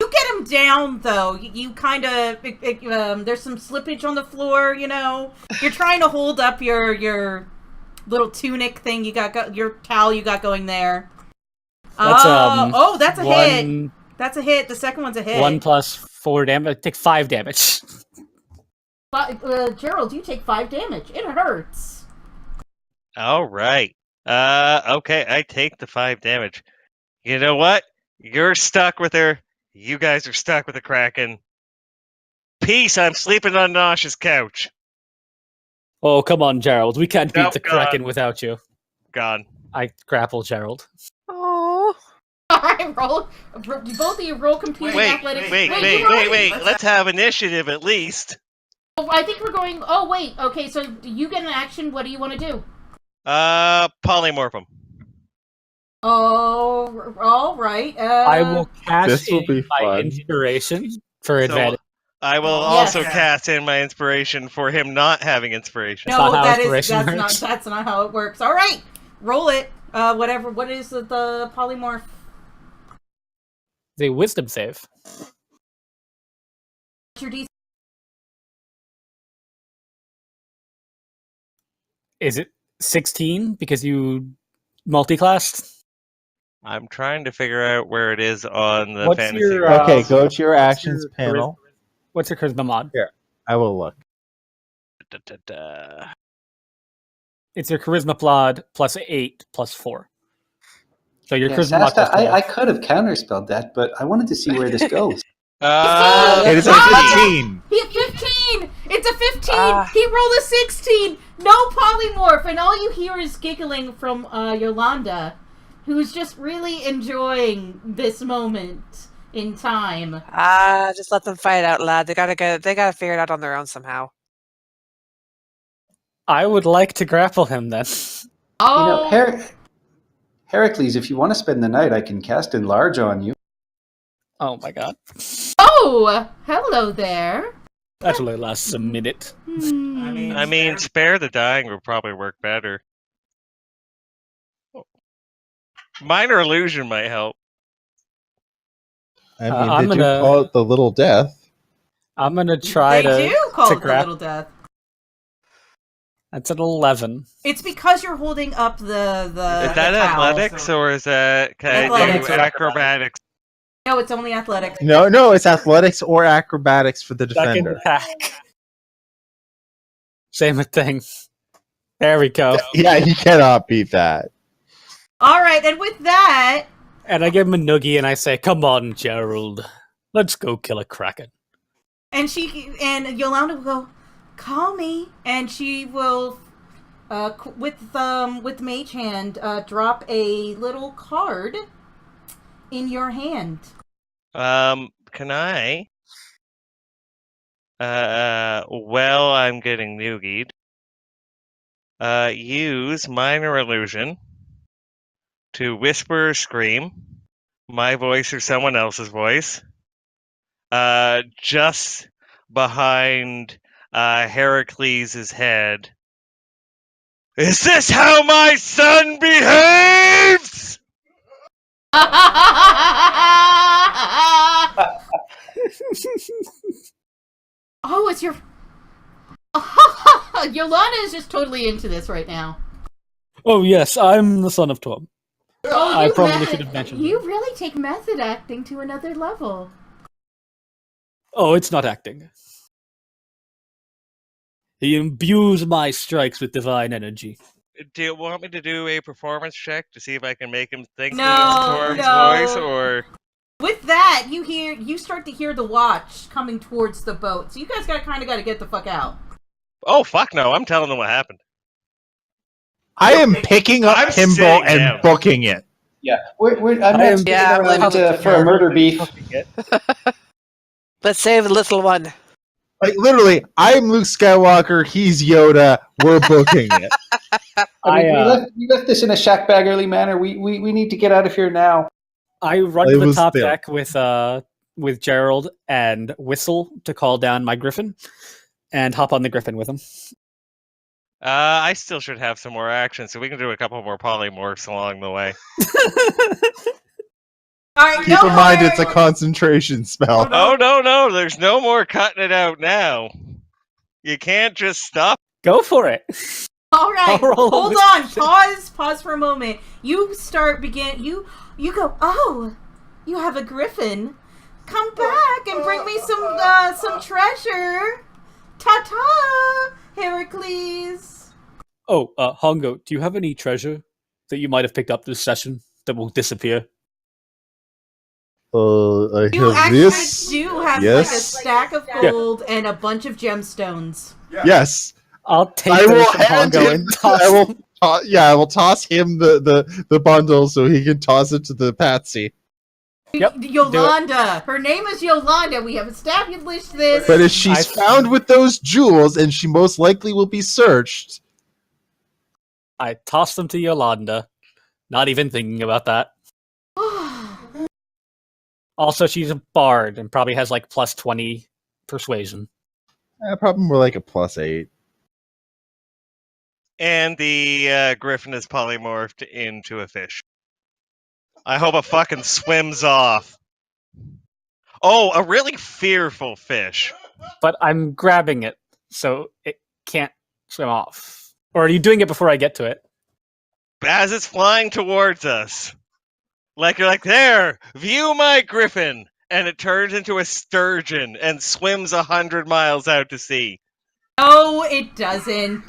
Speaker 1: You get him down though. You kind of there's some slippage on the floor. You know, you're trying to hold up your little tunic thing you got your towel you got going there.
Speaker 6: That's,
Speaker 1: that's a hit. That's a hit. The second one's a hit.
Speaker 6: 1 plus 4 damage. I take 5 damage.
Speaker 1: Gerald, you take 5 damage. It hurts.
Speaker 2: All right. Okay, I take the 5 damage. You know what? You're stuck with her. You guys are stuck with the Kraken. Peace, I'm sleeping on Nosh's couch.
Speaker 6: Oh, come on, Gerald. We can't beat
Speaker 2: Nope,
Speaker 6: the
Speaker 2: gone.
Speaker 6: Kraken without you.
Speaker 2: Gone.
Speaker 6: I grapple Gerald.
Speaker 4: Oh.
Speaker 1: All right, both of you roll computing
Speaker 2: Wait,
Speaker 1: athletics.
Speaker 2: wait. Let's have initiative at least.
Speaker 1: I think we're going. Oh wait. Okay, so you get an action. What do you want to do?
Speaker 2: Polymorph him.
Speaker 1: Oh, all right.
Speaker 6: I will cast
Speaker 3: This will
Speaker 6: in
Speaker 3: be
Speaker 6: my
Speaker 3: fun.
Speaker 6: inspiration for advantage.
Speaker 2: I will
Speaker 1: Yes.
Speaker 2: also cast in my inspiration for him not having inspiration.
Speaker 1: No,
Speaker 6: not how
Speaker 1: that's
Speaker 6: inspiration
Speaker 1: not
Speaker 6: works.
Speaker 1: that's not how it works. All right, roll it. Whatever. What is the polymorph?
Speaker 6: It's a wisdom save.
Speaker 1: What's your DC?
Speaker 6: Is it 16 because you multi-classed?
Speaker 2: I'm trying to figure out where it is on the
Speaker 6: What's
Speaker 2: fantasy.
Speaker 6: your,
Speaker 2: roll.
Speaker 3: Okay, go to your
Speaker 6: What's
Speaker 3: actions
Speaker 6: your
Speaker 3: panel.
Speaker 6: What's your charisma mod?
Speaker 3: I will look.
Speaker 6: It's your charisma mod plus 8 plus 4. So your
Speaker 5: Yeah,
Speaker 6: charisma mod plus
Speaker 5: Sasta,
Speaker 6: 12.
Speaker 5: I could have counterspelled that, but I wanted to see where this goes.
Speaker 3: It is a
Speaker 1: Ah!
Speaker 3: 15.
Speaker 1: He 15. It's a 15.
Speaker 4: Ah.
Speaker 1: He rolled a 16. No polymorph, and all you hear is giggling from Yolanda, who's just really enjoying this moment in time.
Speaker 4: Just let them fight out, lad. They gotta figure it out on their own somehow.
Speaker 6: I would like to grapple him then.
Speaker 1: Oh,
Speaker 5: Heracles, if you want to spend the night, I can cast Enlarge on you.
Speaker 6: Oh my god.
Speaker 1: oh Oh, hello there.
Speaker 6: That only lasts a minute.
Speaker 2: I mean, spare the dying would probably work better. Minor illusion might help.
Speaker 3: I mean,
Speaker 6: I'm
Speaker 3: they do
Speaker 6: gonna-
Speaker 3: call it the little death.
Speaker 6: I'm gonna try
Speaker 1: they
Speaker 6: to
Speaker 1: do call it the
Speaker 6: grab.
Speaker 1: little death.
Speaker 6: That's an 11.
Speaker 1: It's because you're holding up the
Speaker 2: Is that
Speaker 1: the towel.
Speaker 2: athletics or is that can I
Speaker 1: Athletics.
Speaker 2: do acrobatics?
Speaker 1: No, it's only athletics.
Speaker 3: No, it's athletics or acrobatics for the
Speaker 6: Second
Speaker 3: defender.
Speaker 6: attack. Same thing. There we go.
Speaker 3: Yeah, he cannot beat that.
Speaker 1: All right, and with that,
Speaker 6: And I give him a noogie and I say, "Come on, Gerald. Let's go kill a kraken."
Speaker 1: and Yolanda will go, call me, and she will, with Mage Hand, drop a little card in your hand.
Speaker 2: Can I? Well, I'm getting noogied. Use minor illusion to whisper or scream my voice or someone else's voice. Just behind Heracles' head. Is this how my son behaves?
Speaker 1: Oh, it's your... Yolanda is just totally into this right now.
Speaker 6: Oh yes, I'm the son of Tom.
Speaker 1: Oh,
Speaker 6: I
Speaker 1: you
Speaker 6: probably should have mentioned
Speaker 1: You
Speaker 6: it.
Speaker 1: really take method acting to another level.
Speaker 6: Oh, it's not acting. He imbues my strikes with divine energy.
Speaker 2: Do you want me to do a performance check to see if I can make him think
Speaker 1: No,
Speaker 2: that it's Torm's
Speaker 1: no.
Speaker 2: voice, or
Speaker 1: With that, you start to hear the watch coming towards the boat. So you guys got to get the fuck out.
Speaker 2: oh fuck no, I'm telling them what happened.
Speaker 3: I am picking up
Speaker 2: I'm
Speaker 3: Kimball
Speaker 2: sitting
Speaker 3: and
Speaker 2: down.
Speaker 3: booking it.
Speaker 5: Yeah, I'm
Speaker 6: I
Speaker 5: not
Speaker 6: am-
Speaker 5: sticking
Speaker 4: Yeah,
Speaker 5: around
Speaker 4: I'm
Speaker 5: for a murder beef.
Speaker 4: Let's save the little one.
Speaker 3: Like literally, I'm Luke Skywalker. He's Yoda. We're booking it.
Speaker 5: I mean,
Speaker 6: I,
Speaker 5: we left this in a Shack Baggerly manner. We need to get out of here now.
Speaker 6: I run
Speaker 3: It
Speaker 6: to the
Speaker 3: was
Speaker 6: top
Speaker 3: there.
Speaker 6: deck with Gerald and whistle to call down my griffin, and hop on the griffin with him.
Speaker 2: I still should have some more action, so we can do a couple more polymorphs along the way.
Speaker 1: All right,
Speaker 3: Keep in mind,
Speaker 1: more-
Speaker 3: it's a concentration spell.
Speaker 2: Oh no, there's no more cutting it out now. You can't just stop.
Speaker 6: Go for it.
Speaker 1: All right,
Speaker 6: I'll roll
Speaker 1: hold
Speaker 6: with-
Speaker 1: on. Pause for a moment. You go. Oh, you have a griffin. Come back and bring me some treasure. Ta-ta, Heracles.
Speaker 6: Oh, Hongo, do you have any treasure that you might have picked up this session that will disappear?
Speaker 3: I
Speaker 1: You
Speaker 3: have
Speaker 1: actually
Speaker 3: this.
Speaker 1: do have
Speaker 3: Yes.
Speaker 1: like a stack of gold and a bunch of gemstones.
Speaker 3: Yes,
Speaker 6: I'll take
Speaker 3: I
Speaker 6: those
Speaker 3: will
Speaker 6: from
Speaker 3: hand
Speaker 6: Hongo
Speaker 3: him.
Speaker 6: and toss
Speaker 3: I will.
Speaker 6: them.
Speaker 3: I will toss him the bundle so he can toss it to the patsy.
Speaker 6: Yep,
Speaker 1: Yolanda. Her name is Yolanda. We have established this.
Speaker 3: But if she's found with those jewels, and she most likely will be searched.
Speaker 6: I toss them to Yolanda, not even thinking about that. Also, she's a bard and probably has like plus 20 persuasion.
Speaker 3: Probably more like a +8.
Speaker 2: And the griffin is polymorphed into a fish. I hope it fucking swims off. Oh, a really fearful fish.
Speaker 6: But I'm grabbing it, so it can't swim off. Or are you doing it before I get to it?
Speaker 2: As it's flying towards us. Like you're like, there, view my griffin. And it turns into a sturgeon and swims 100 miles out to sea.
Speaker 1: No, it doesn't.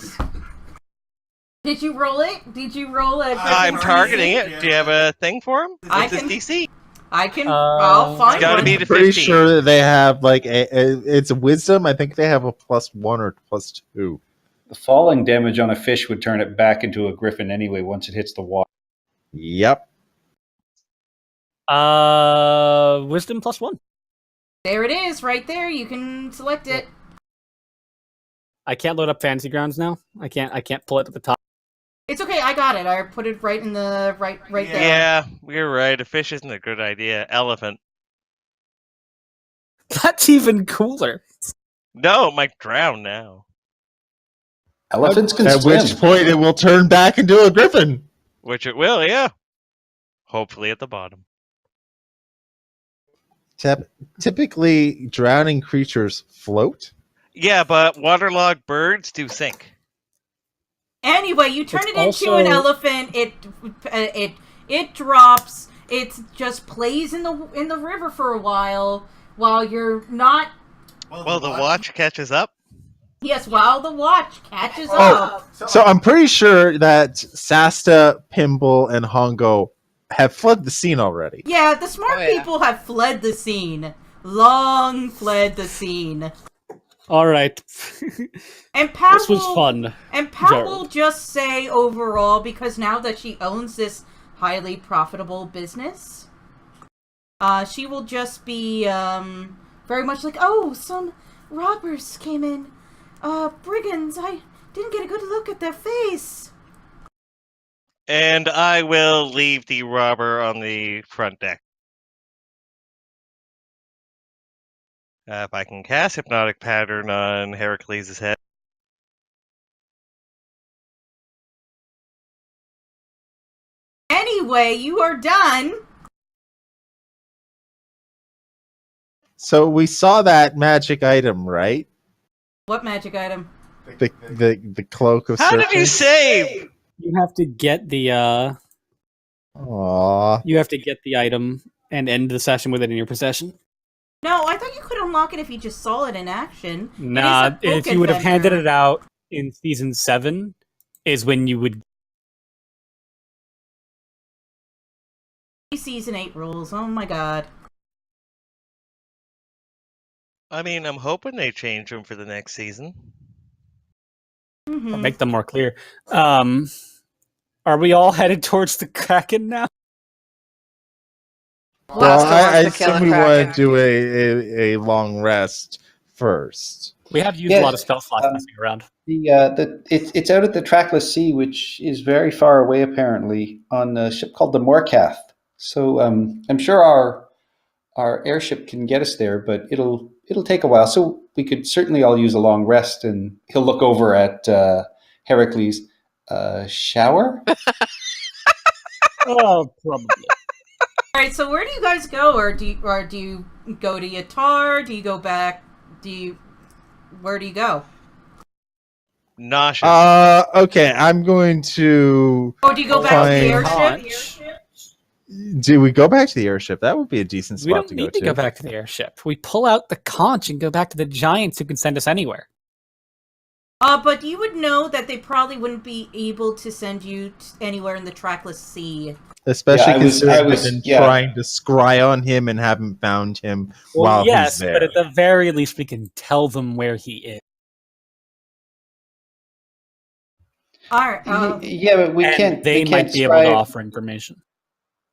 Speaker 1: Did you roll it? Did you roll a?
Speaker 2: I'm targeting it. Do you have a thing for him?
Speaker 1: I
Speaker 2: What's his
Speaker 1: can-
Speaker 2: DC?
Speaker 1: I can. I'll find
Speaker 2: It's gotta
Speaker 1: one.
Speaker 2: be to
Speaker 3: Pretty
Speaker 2: 15.
Speaker 3: sure that they have like it's a wisdom. I think they have a +1 or +2.
Speaker 5: The falling damage on a fish would turn it back into a griffin anyway once it hits the water.
Speaker 3: Yep.
Speaker 6: Wisdom +1.
Speaker 1: There it is, right there. You can select it.
Speaker 6: I can't load up Fantasy Grounds now. I can't pull it at the top.
Speaker 1: It's okay. I got it. I put it right in the right there.
Speaker 2: Yeah, you're right. A fish isn't a good idea. Elephant.
Speaker 6: That's even cooler.
Speaker 2: No, it might drown now.
Speaker 5: Elephants can
Speaker 3: At
Speaker 5: swim.
Speaker 3: which point it will turn back into a griffin.
Speaker 2: Which it will, yeah. Hopefully at the bottom.
Speaker 3: Typically, drowning creatures float.
Speaker 2: Yeah, but waterlogged birds do sink.
Speaker 1: Anyway, you turn
Speaker 6: It's
Speaker 1: it into an
Speaker 6: also-
Speaker 1: elephant. It drops. It just plays in the river for a while you're not.
Speaker 2: Well, the watch catches up.
Speaker 1: Yes, while the watch catches
Speaker 3: Oh.
Speaker 1: up.
Speaker 3: So I'm pretty sure that Sasta, Pimble, and Hongo have fled the scene already.
Speaker 1: Yeah, the smart
Speaker 4: Oh, yeah.
Speaker 1: people have fled the scene. Long fled the scene.
Speaker 6: All right.
Speaker 1: And Pat
Speaker 6: This was fun.
Speaker 1: And Pat
Speaker 6: Gerald.
Speaker 1: will just say overall, because now that she owns this highly profitable business, she will just be very much like, oh, some robbers came in. Brigands, I didn't get a good look at their face.
Speaker 2: And I will leave the robber on the front deck. If I can cast Hypnotic Pattern on Heracles' head.
Speaker 1: Anyway, you are done.
Speaker 3: So we saw that magic item, right?
Speaker 1: What magic item?
Speaker 3: The cloak of
Speaker 2: How did you
Speaker 3: serpents?
Speaker 2: save?
Speaker 6: You have to get the
Speaker 3: Aww.
Speaker 6: you have to get the item and end the session with it in your possession.
Speaker 1: No, I thought you could unlock it if you just saw it in action. It is
Speaker 6: Nah,
Speaker 1: a
Speaker 6: if
Speaker 1: book
Speaker 6: you would have handed
Speaker 1: adventure.
Speaker 6: it out in season 7, is when you would.
Speaker 1: Season 8 rules. Oh my god.
Speaker 2: I mean, I'm hoping they change them for the next season.
Speaker 1: Mhm.
Speaker 6: Or make them more clear. Are we all headed towards the Kraken now?
Speaker 3: Well,
Speaker 4: Alaska
Speaker 3: I
Speaker 4: wants to kill
Speaker 3: assume
Speaker 4: a
Speaker 3: we want
Speaker 4: kraken.
Speaker 3: to do a long rest first.
Speaker 6: We have used
Speaker 5: Yes,
Speaker 6: a lot of spell slots messing around.
Speaker 5: It's out at the Trackless Sea, which is very far away, apparently, on a ship called the Morcath. So I'm sure our airship can get us there, but it'll take a while. So we could certainly all use a long rest, and he'll look over at Heracles. Shower?
Speaker 6: Oh, probably.
Speaker 1: All right, so where do you guys go, or do you go to Yatar? Do you go back? Where do you go?
Speaker 2: Nauseous.
Speaker 3: Okay, I'm going to.
Speaker 1: Oh, do you go back to the
Speaker 3: Fine.
Speaker 1: airship?
Speaker 6: Launch.
Speaker 3: Do we go back to the airship? That would be a decent
Speaker 6: We
Speaker 3: spot
Speaker 6: don't need to
Speaker 3: to
Speaker 6: go back to the airship. We pull out the conch and go back to the giants who can send us anywhere.
Speaker 1: But you would know that they probably wouldn't be able to send you anywhere in the Trackless Sea.
Speaker 3: Especially
Speaker 5: Yeah,
Speaker 3: considering we've been
Speaker 5: yeah.
Speaker 3: trying to scry on him and haven't found him while
Speaker 6: yes,
Speaker 3: he's there.
Speaker 6: but at the very least, we can tell them where he is.
Speaker 1: All right.
Speaker 5: Yeah, but we
Speaker 6: And
Speaker 5: can't.
Speaker 6: They
Speaker 5: we can't
Speaker 6: might be able to
Speaker 5: scry-
Speaker 6: offer information.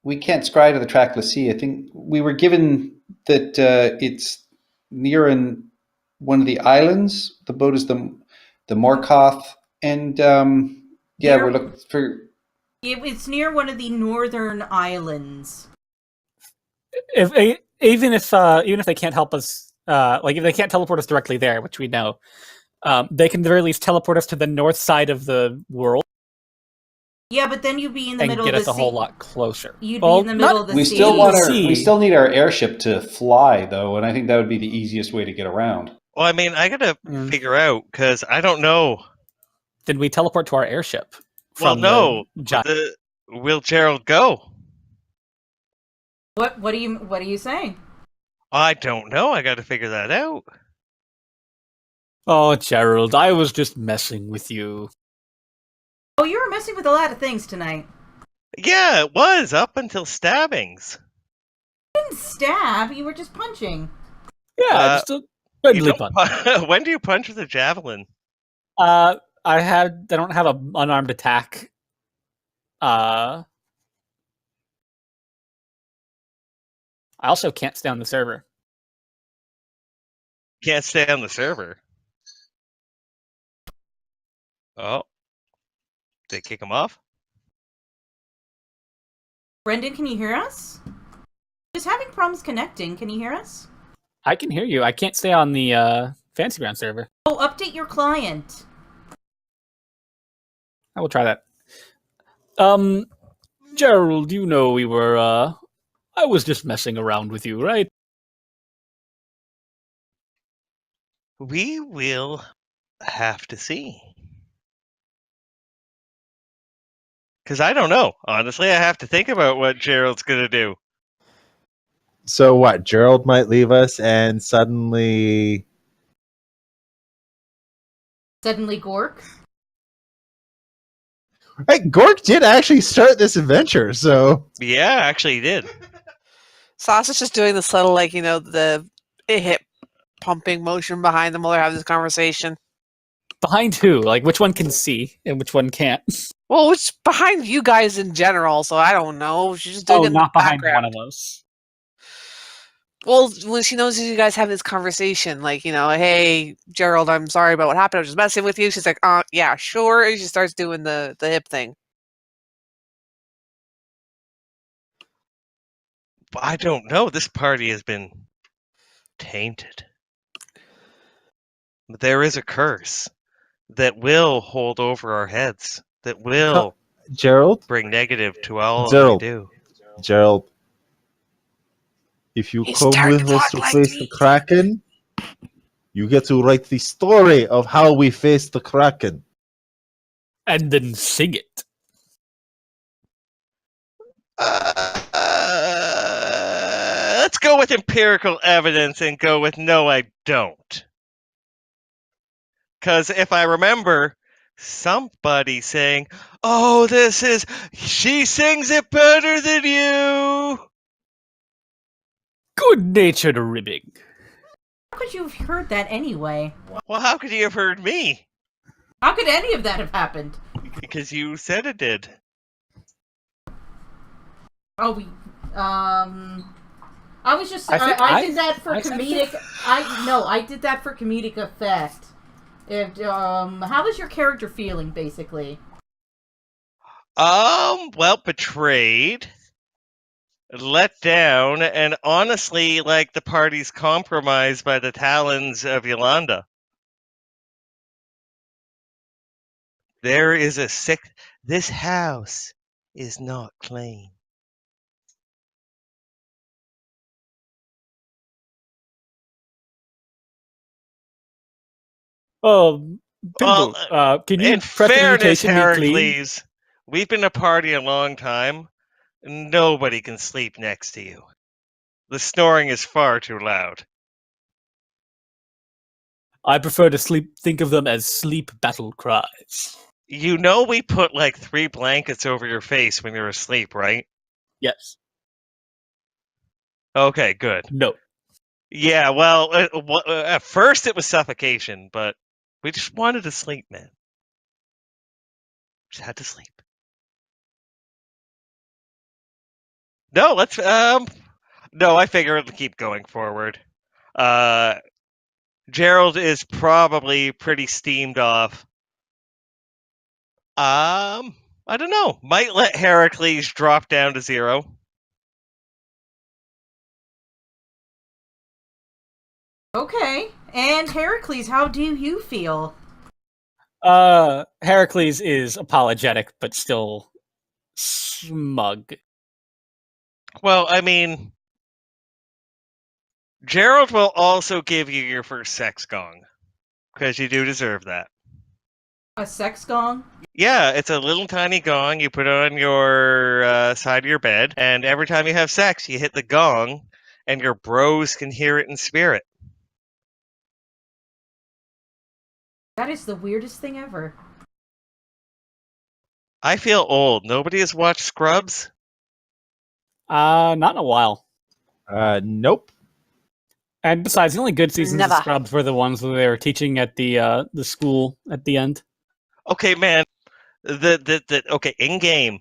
Speaker 5: We can't scry to the Trackless Sea. I think we were given that it's near one of the islands. The boat is the Morkoth, and
Speaker 1: Near-
Speaker 5: we're looking for.
Speaker 1: It's near one of the northern islands.
Speaker 6: Even if they can't help us, like if they can't teleport us directly there, which we know, they can at the very least teleport us to the north side of the world
Speaker 1: Yeah, but then you'd be in the
Speaker 6: and
Speaker 1: middle
Speaker 6: get
Speaker 1: of
Speaker 6: us
Speaker 1: the
Speaker 6: a
Speaker 1: sea.
Speaker 6: whole lot closer.
Speaker 1: You'd
Speaker 6: Well,
Speaker 1: be in the middle
Speaker 6: not-
Speaker 1: of the
Speaker 5: We
Speaker 1: sea.
Speaker 5: still want
Speaker 6: sea.
Speaker 5: we still need our airship to fly though, and I think that would be the easiest way to get around.
Speaker 2: Well, I mean, I gotta
Speaker 6: Mm.
Speaker 2: figure out, because I don't know.
Speaker 6: Then we teleport to our airship.
Speaker 2: Well,
Speaker 6: From
Speaker 2: no.
Speaker 6: the giant.
Speaker 2: Will Gerald go?
Speaker 1: What are you saying?
Speaker 2: I don't know. I gotta figure that out.
Speaker 6: Oh, Gerald, I was just messing with you.
Speaker 1: Oh, you were messing with a lot of things tonight.
Speaker 2: Yeah, it was up until stabbings.
Speaker 1: You didn't stab. You were just punching.
Speaker 6: Yeah,
Speaker 2: Uh,
Speaker 6: just a
Speaker 2: You
Speaker 6: friendly
Speaker 2: don't
Speaker 6: punch.
Speaker 2: when do you punch with a javelin?
Speaker 6: I don't have an unarmed attack. I also can't stay on the server.
Speaker 2: Can't stay on the server. Oh. They kick him off?
Speaker 1: Brendan, can you hear us? Just having problems connecting. Can you hear us?
Speaker 6: I can hear you. I can't stay on the Fancy Ground server.
Speaker 1: Oh, update your client.
Speaker 6: I will try that. Gerald, you know we were, I was just messing around with you, right?
Speaker 2: We will have to see. Because I don't know. Honestly, I have to think about what Gerald's going to do.
Speaker 3: So what? Gerald might leave us, and suddenly.
Speaker 1: Suddenly, Gork.
Speaker 3: Hey, Gork did actually start this adventure, so.
Speaker 2: Yeah, actually he did.
Speaker 4: Sauce is just doing the subtle, like, the hip pumping motion behind them while they're having this conversation.
Speaker 6: Behind who? Like, which one can see and which one can't?
Speaker 4: Well, it's behind you guys in general, so I don't know. She's just doing it in
Speaker 6: not
Speaker 4: the
Speaker 6: behind
Speaker 4: background.
Speaker 6: one of us.
Speaker 4: Well, when she knows you guys have this conversation, like, hey, Gerald, I'm sorry about what happened. I was just messing with you. She's like, yeah, sure. And she starts doing the hip thing.
Speaker 2: I don't know. This party has been tainted. There is a curse that will hold over our heads, that will
Speaker 3: Gerald?
Speaker 2: bring negative to all
Speaker 3: Gerald.
Speaker 2: we do.
Speaker 3: Gerald. If you
Speaker 4: He's
Speaker 3: come
Speaker 4: starting
Speaker 3: with
Speaker 4: to
Speaker 3: us
Speaker 4: talk
Speaker 3: to
Speaker 4: like
Speaker 3: face
Speaker 4: me.
Speaker 3: the Kraken, you get to write the story of how we faced the Kraken.
Speaker 6: And then sing it.
Speaker 2: Let's go with empirical evidence and go with no, I don't. Because if I remember somebody saying, oh, she sings it better than you.
Speaker 6: Good-natured ribbing.
Speaker 1: How could you have heard that anyway?
Speaker 2: Well, how could you have heard me?
Speaker 1: How could any of that have happened?
Speaker 2: Because you said it did.
Speaker 1: Oh, I was just. I did that for comedic. I did that for comedic effect. How was your character feeling, basically?
Speaker 2: Well, betrayed, let down, and honestly, like the party's compromised by the talons of Yolanda. There is a sick. This house is not clean.
Speaker 6: Pinball, can you
Speaker 2: in
Speaker 6: press
Speaker 2: fairness,
Speaker 6: invitation be clean?
Speaker 2: Heracles, we've been a party a long time. Nobody can sleep next to you. The snoring is far too loud.
Speaker 6: I prefer to think of them as sleep battle cries.
Speaker 2: You know we put like 3 blankets over your face when you're asleep, right?
Speaker 6: Yes.
Speaker 2: Okay, good.
Speaker 6: No.
Speaker 2: Yeah, well, at first it was suffocation, but we just wanted to sleep, man. Just had to sleep. No, let's no, I figure it'll keep going forward. Gerald is probably pretty steamed off. I don't know. Might let Heracles drop down to 0.
Speaker 1: Okay. And Heracles, how do you feel?
Speaker 6: Heracles is apologetic, but still smug.
Speaker 2: Well, I mean, Gerald will also give you your first sex gong, because you do deserve that.
Speaker 1: A sex gong?
Speaker 2: Yeah, it's a little tiny gong. You put it on your side of your bed, and every time you have sex, you hit the gong, and your bros can hear it in spirit.
Speaker 1: That is the weirdest thing ever.
Speaker 2: I feel old. Nobody has watched Scrubs?
Speaker 6: Not in a while.
Speaker 3: Nope.
Speaker 6: And besides, the only good seasons
Speaker 4: Never.
Speaker 6: of Scrubs were the ones where they were teaching at the school at the end.
Speaker 2: Okay, man. Okay, in game.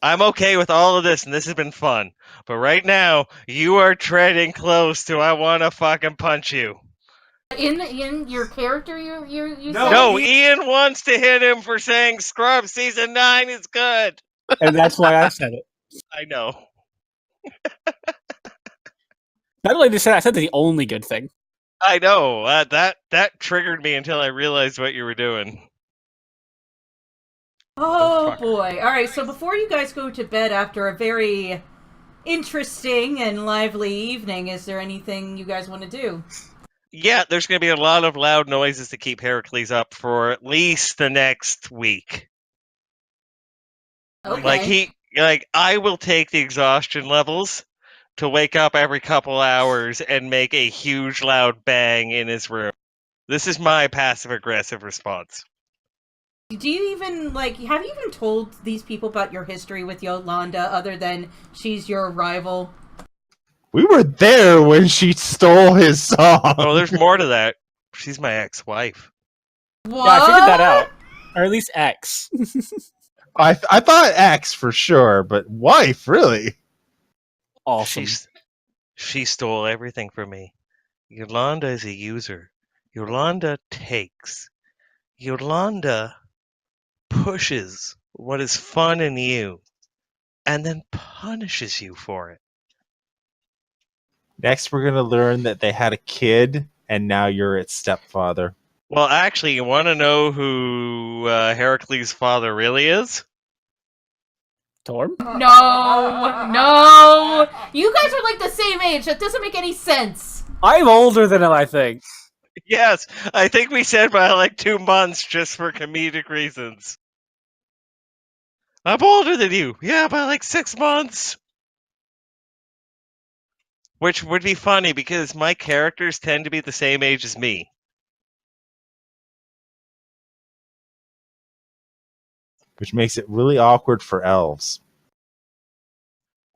Speaker 2: I'm okay with all of this, and this has been fun. But right now, you are treading close to I want to fucking punch you.
Speaker 1: In your character, you
Speaker 2: No, Ian wants to hit him for saying Scrubs season 9 is good.
Speaker 6: And that's why I said it.
Speaker 2: I know.
Speaker 6: Not only did I said the only good thing.
Speaker 2: I know that triggered me until I realized what you were doing.
Speaker 1: Oh
Speaker 5: Fucker.
Speaker 1: boy. Alright, so before you guys go to bed after a very interesting and lively evening, is there anything you guys want to do?
Speaker 2: Yeah, there's going to be a lot of loud noises to keep Heracles up for at least the next week.
Speaker 1: Okay.
Speaker 2: I will take the exhaustion levels to wake up every couple hours and make a huge loud bang in his room. This is my passive aggressive response.
Speaker 1: Do you even, have you even told these people about your history with Yolanda other than she's your rival?
Speaker 3: We were there when she stole his song.
Speaker 2: Oh, there's more to that. She's my ex-wife.
Speaker 1: What?
Speaker 6: Yeah, I figured that out. Or at least X.
Speaker 3: I thought X for sure, but wife, really?
Speaker 6: Awesome.
Speaker 2: She stole everything from me. Yolanda is a user. Yolanda takes. Yolanda pushes what is fun in you and then punishes you for it.
Speaker 3: Next, we're going to learn that they had a kid, and now you're its stepfather.
Speaker 2: Well, actually, you want to know who Heracles' father really is?
Speaker 6: Torm?
Speaker 1: No! You guys are like the same age. That doesn't make any sense.
Speaker 6: I'm older than him, I think.
Speaker 2: Yes, I think we said by like 2 months just for comedic reasons. I'm older than you. Yeah, by like 6 months. Which would be funny because my characters tend to be the same age as me.
Speaker 3: Which makes it really awkward for elves.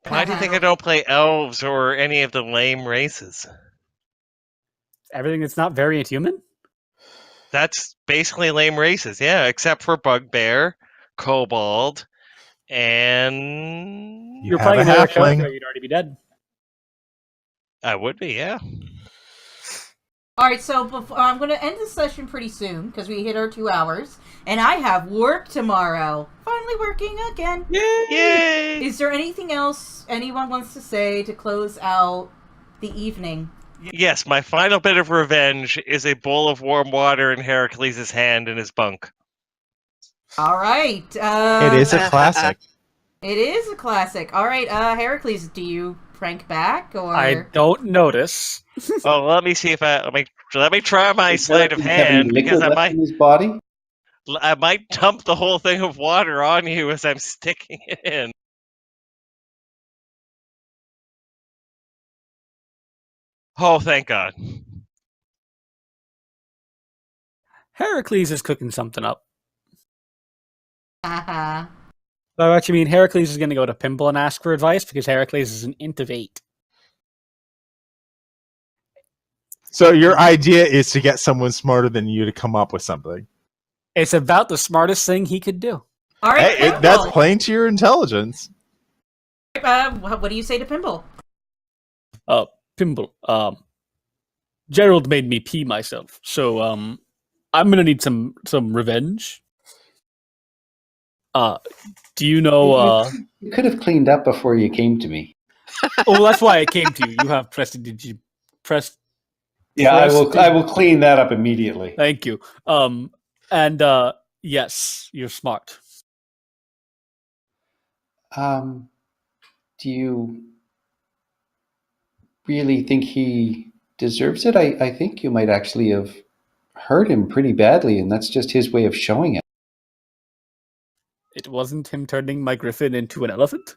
Speaker 2: Why do you think I don't play elves or any of the lame races?
Speaker 6: Everything that's not variant human?
Speaker 2: That's basically lame races, yeah, except for Bugbear, Kobold, and...
Speaker 6: You're
Speaker 3: have
Speaker 6: playing
Speaker 3: a
Speaker 6: another
Speaker 3: halfling.
Speaker 6: character, you'd already be dead.
Speaker 2: I would be, yeah.
Speaker 1: Alright, so I'm going to end the session pretty soon because we hit our 2 hours. And I have work tomorrow. Finally working again.
Speaker 2: Yay!
Speaker 1: Is there anything else anyone wants to say to close out the evening?
Speaker 2: Yes, my final bit of revenge is a bowl of warm water in Heracles' hand in his bunk.
Speaker 1: Alright.
Speaker 3: It is a classic.
Speaker 1: It is a classic. Alright, Heracles, do you prank back or...
Speaker 6: I don't notice.
Speaker 2: Oh, let me see if let me try my sleight of
Speaker 5: Does he have any
Speaker 2: hand because
Speaker 5: liquid left in his body?
Speaker 2: I might dump the whole thing of water on you as I'm sticking it in. Oh, thank God.
Speaker 6: Heracles is cooking something up.
Speaker 1: Uh-huh.
Speaker 6: By what you mean, Heracles is going to go to Pimble and ask for advice because Heracles is an int of 8.
Speaker 3: So your idea is to get someone smarter than you to come up with something.
Speaker 6: It's about the smartest thing he could do.
Speaker 1: Alright,
Speaker 3: Hey, that's playing to your intelligence.
Speaker 1: what do you say to Pimble?
Speaker 6: Pimble, Gerald made me pee myself, so I'm gonna need some revenge. Do you know?
Speaker 5: You could have cleaned up before you came to me.
Speaker 6: Oh, that's why I came to you. You have pressed. Did you press?
Speaker 5: Yeah, I will.
Speaker 6: Pressed-
Speaker 5: I will clean that up immediately.
Speaker 6: Thank you. And yes, you're smart.
Speaker 5: Do you really think he deserves it? I think you might actually have hurt him pretty badly, and that's just his way of showing it.
Speaker 6: It wasn't him turning my griffin into an elephant.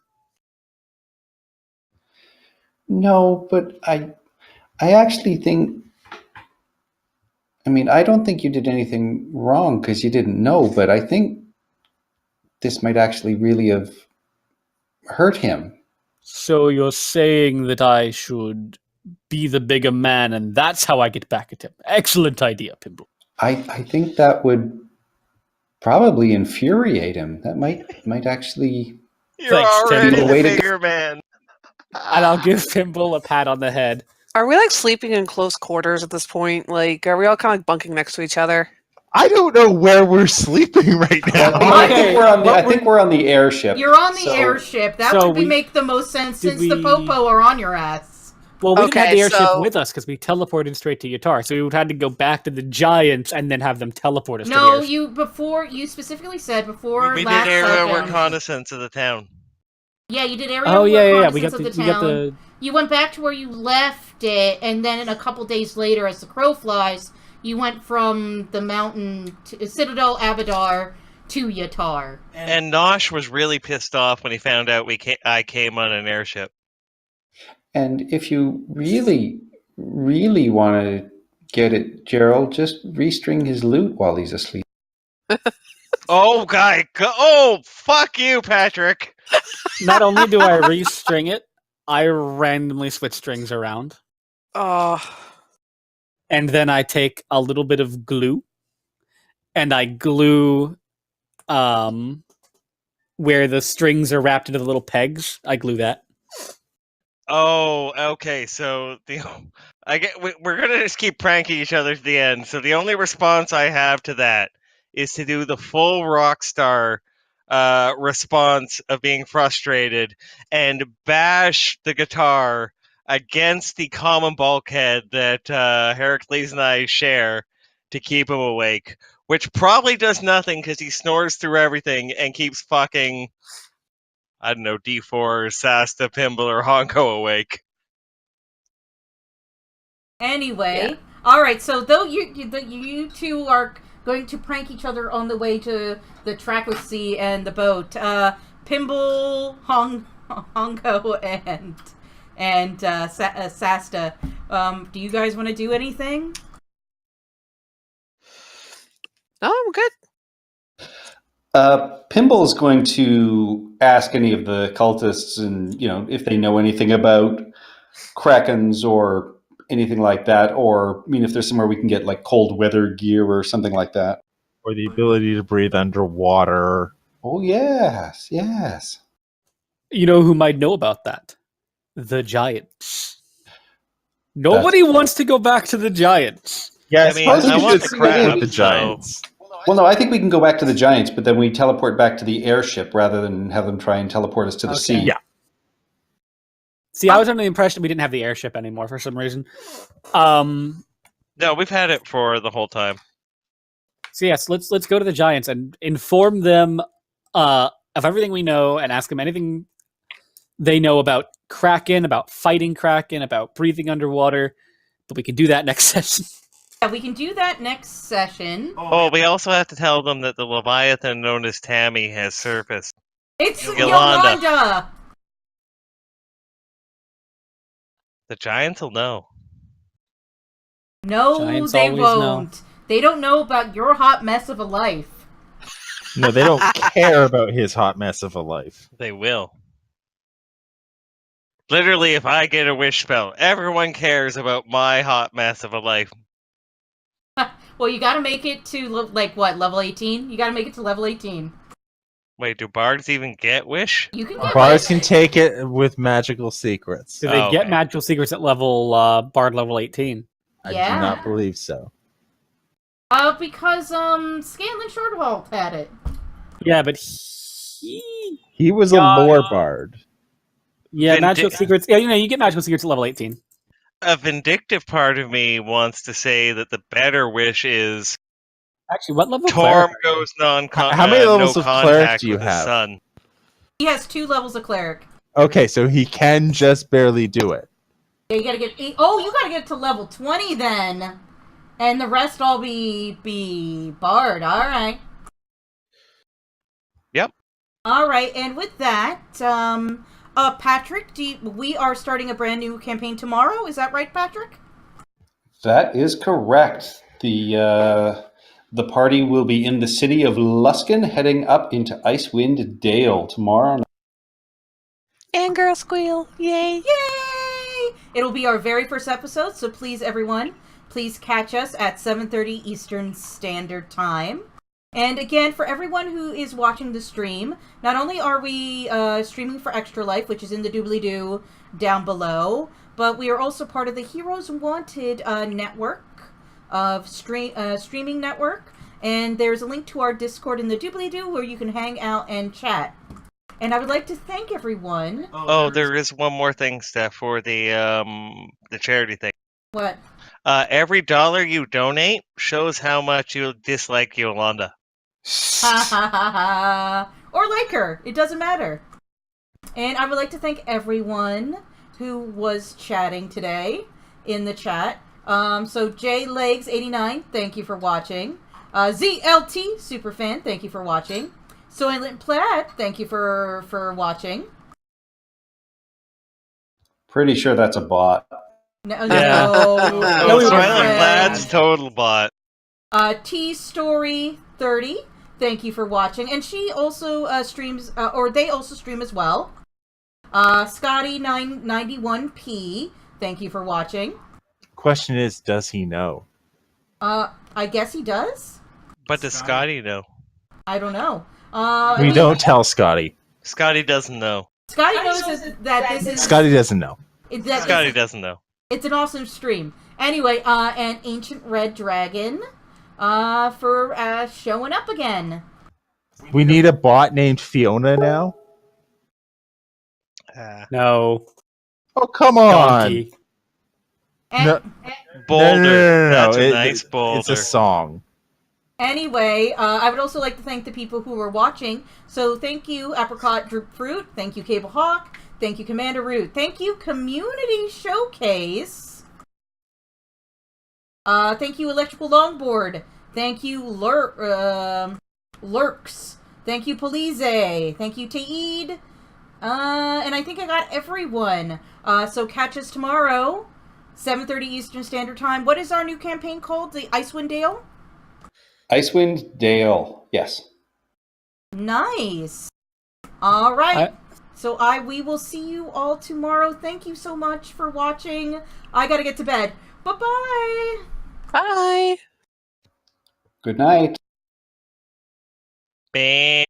Speaker 5: No, but I actually think. I mean, I don't think you did anything wrong because you didn't know, but I think this might actually really have hurt him.
Speaker 6: So you're saying that I should be the bigger man, and that's how I get back at him. Excellent idea, Pimble.
Speaker 5: I think that would probably infuriate him. That might actually.
Speaker 2: You're
Speaker 6: Thanks,
Speaker 2: already
Speaker 5: Tim.
Speaker 2: the
Speaker 5: Way to go.
Speaker 2: bigger man.
Speaker 6: And I'll give Pimble a pat on the head.
Speaker 4: Are we like sleeping in close quarters at this point? Like, are we all kind of like bunking next to each other?
Speaker 3: I don't know where we're sleeping right now.
Speaker 5: I
Speaker 6: Okay,
Speaker 5: think we're on the airship.
Speaker 1: You're on the
Speaker 5: so-
Speaker 1: airship. That
Speaker 6: so
Speaker 1: would
Speaker 6: we-
Speaker 1: make the most sense
Speaker 6: did
Speaker 1: since the
Speaker 6: we-
Speaker 1: Popo are on your ass.
Speaker 6: Well, we didn't have
Speaker 4: Okay,
Speaker 6: the airship
Speaker 4: so-
Speaker 6: with us because we teleported straight to Yatar, so we would have had to go back to the Giants and then have them teleport us to the
Speaker 1: No,
Speaker 6: airship.
Speaker 1: you specifically said before
Speaker 2: We
Speaker 1: last
Speaker 2: did aerial
Speaker 1: session-
Speaker 2: reconnaissance of the town.
Speaker 1: Yeah, you did aerial
Speaker 6: Oh yeah.
Speaker 1: reconnaissance
Speaker 6: We got
Speaker 1: of
Speaker 6: the,
Speaker 1: the
Speaker 6: we
Speaker 1: town.
Speaker 6: got the.
Speaker 1: You went back to where you left it, and then a couple days later, as the crow flies, you went from the mountain to Citadel Abadar to Yatar.
Speaker 2: And Nosh was really pissed off when he found out I came on an airship.
Speaker 5: And if you really, really want to get it, Gerald, just restring his lute while he's asleep.
Speaker 2: Oh, oh, fuck you, Patrick.
Speaker 6: Not only do I restring it, I randomly switch strings around,
Speaker 4: Oh,
Speaker 6: and then I take a little bit of glue, and I glue, where the strings are wrapped into the little pegs. I glue that.
Speaker 2: Oh, okay. So we're gonna just keep pranking each other to the end. So the only response I have to that is to do the full Rockstar response of being frustrated and bash the guitar against the common bulkhead that Heracles and I share to keep him awake, which probably does nothing because he snores through everything and keeps fucking, I don't know, D4, Sasta, Pimble, or Honko awake.
Speaker 1: Anyway, all right. So though you two are going to prank each other on the way to the trackless sea and the boat, Pimble, Honko, and Sasta, do you guys want to do anything?
Speaker 4: no, I'm good.
Speaker 5: Pimble is going to ask any of the cultists, and if they know anything about krakens or anything like that, or if there's somewhere we can get like cold weather gear or something like that.
Speaker 3: Or the ability to breathe underwater.
Speaker 5: Oh yes, yes.
Speaker 6: You know who might know about that? The Giants. Nobody wants to go back to the Giants.
Speaker 3: Yeah,
Speaker 2: I mean, I want the crab,
Speaker 3: the
Speaker 2: so-
Speaker 3: Giants.
Speaker 5: Well, no, I think we can go back to the Giants, but then we teleport back to the airship rather than have them try and teleport us to the
Speaker 6: Okay.
Speaker 5: sea.
Speaker 3: Yeah.
Speaker 6: See, I was under the impression we didn't have the airship anymore for some reason. So
Speaker 2: No, we've had it for the whole time.
Speaker 6: yes, let's go to the Giants and inform them of everything we know and ask them anything they know about Kraken, about fighting Kraken, about breathing underwater. But we can do that next session.
Speaker 1: Yeah, we can do that next session.
Speaker 2: Oh, we also have to tell them that the Leviathan known as Tammy has surfaced.
Speaker 1: It's
Speaker 2: Yolanda.
Speaker 1: Yolanda.
Speaker 2: The Giants will know.
Speaker 1: No,
Speaker 6: Giants
Speaker 1: they
Speaker 6: always
Speaker 1: won't. They don't know about your hot mess of a life.
Speaker 3: No, they don't care about his hot mess of a life.
Speaker 2: They will. Literally, if I get a wish spell, everyone cares about my hot mess of a life.
Speaker 1: Well, you gotta make it to, level 18? You gotta make it to level 18.
Speaker 2: Wait, do bards even get wish?
Speaker 1: You can get
Speaker 3: Bars can take it with magical secrets.
Speaker 6: Do they
Speaker 2: Oh,
Speaker 6: get
Speaker 2: okay.
Speaker 6: magical secrets at level Bard level 18?
Speaker 3: I
Speaker 1: Yeah.
Speaker 3: do not believe so.
Speaker 1: Because, Scanlan Shortwall had it.
Speaker 6: Yeah, but he...
Speaker 3: He was a
Speaker 6: Yeah.
Speaker 3: lore bard.
Speaker 6: Yeah,
Speaker 2: Vindi-
Speaker 6: magical secrets. Yeah, you get magical secrets at level 18.
Speaker 2: A vindictive part of me wants to say that the better wish is
Speaker 6: Actually, what level
Speaker 2: Torm
Speaker 6: cleric?
Speaker 2: goes
Speaker 3: How many levels
Speaker 2: no
Speaker 3: of cleric
Speaker 2: contact
Speaker 3: do you
Speaker 2: with his
Speaker 3: have?
Speaker 2: son.
Speaker 1: He has 2 levels of cleric.
Speaker 3: Okay, so he can just barely do it.
Speaker 1: Yeah, you gotta get... Oh, you gotta get to level 20 then. And the rest all be bard. Alright.
Speaker 2: Yep.
Speaker 1: Alright, and with that, Patrick, we are starting a brand new campaign tomorrow. Is that right, Patrick?
Speaker 5: That is correct. The party will be in the city of Luskan, heading up into Icewind Dale tomorrow.
Speaker 4: And girl squeal. Yay.
Speaker 1: Yay! It'll be our very first episode, so please, everyone, please catch us at 7:30 Eastern Standard Time. And again, for everyone who is watching the stream, not only are we streaming for Extra Life, which is in the doobly-doo down below, but we are also part of the Heroes Wanted network of streaming network. And there's a link to our Discord in the doobly-doo where you can hang out and chat. And I would like to thank everyone.
Speaker 2: Oh, there is one more thing, Steph, for the charity thing.
Speaker 1: What?
Speaker 2: Every dollar you donate shows how much you dislike Yolanda.
Speaker 1: Ha ha ha ha. Or like her. It doesn't matter. And I would like to thank everyone who was chatting today in the chat. So JLegs89, thank you for watching. ZLT Superfan, thank you for watching. Soylent Plaid, thank you for watching.
Speaker 5: Pretty sure that's a bot.
Speaker 1: No,
Speaker 6: Yeah.
Speaker 1: no.
Speaker 2: Oh,
Speaker 6: we
Speaker 1: it's
Speaker 6: were
Speaker 1: our
Speaker 2: Silent
Speaker 1: friend.
Speaker 2: Plaid's total bot.
Speaker 1: T-Story30, thank you for watching. And she also streams, or they also stream as well. Scotty991P, thank you for watching.
Speaker 3: Question is, does he know?
Speaker 1: I guess he does?
Speaker 2: But does Scotty know?
Speaker 1: I don't know.
Speaker 3: We don't tell Scotty.
Speaker 2: Scotty doesn't know.
Speaker 1: Scotty knows that this is...
Speaker 3: Scotty doesn't know.
Speaker 2: Scotty doesn't know.
Speaker 1: It's an awesome stream. Anyway, and Ancient Red Dragon, for showing up again.
Speaker 3: We need a bot named Fiona now?
Speaker 6: No.
Speaker 3: Oh, come on!
Speaker 6: Donkey.
Speaker 1: And,
Speaker 3: No.
Speaker 2: Boulder.
Speaker 3: No.
Speaker 2: That's a
Speaker 3: It-
Speaker 2: nice boulder.
Speaker 3: It's a song.
Speaker 1: Anyway, I would also like to thank the people who were watching. So thank you, Apricot Droop Fruit. Thank you, Cable Hawk. Thank you, Commander Root. Thank you, Community Showcase. Thank you, Electrical Longboard. Thank you, Lurks. Thank you, Polize. Thank you, Taeed. And I think I got everyone. So catch us tomorrow, 7:30 Eastern Standard Time. What is our new campaign called? The Icewind Dale?
Speaker 5: Icewind Dale. Yes.
Speaker 1: Nice. All right. So we will see you all tomorrow. Thank you so much for watching. I gotta get to bed. Bye-bye.
Speaker 4: Bye.
Speaker 5: Good night.
Speaker 2: Bam.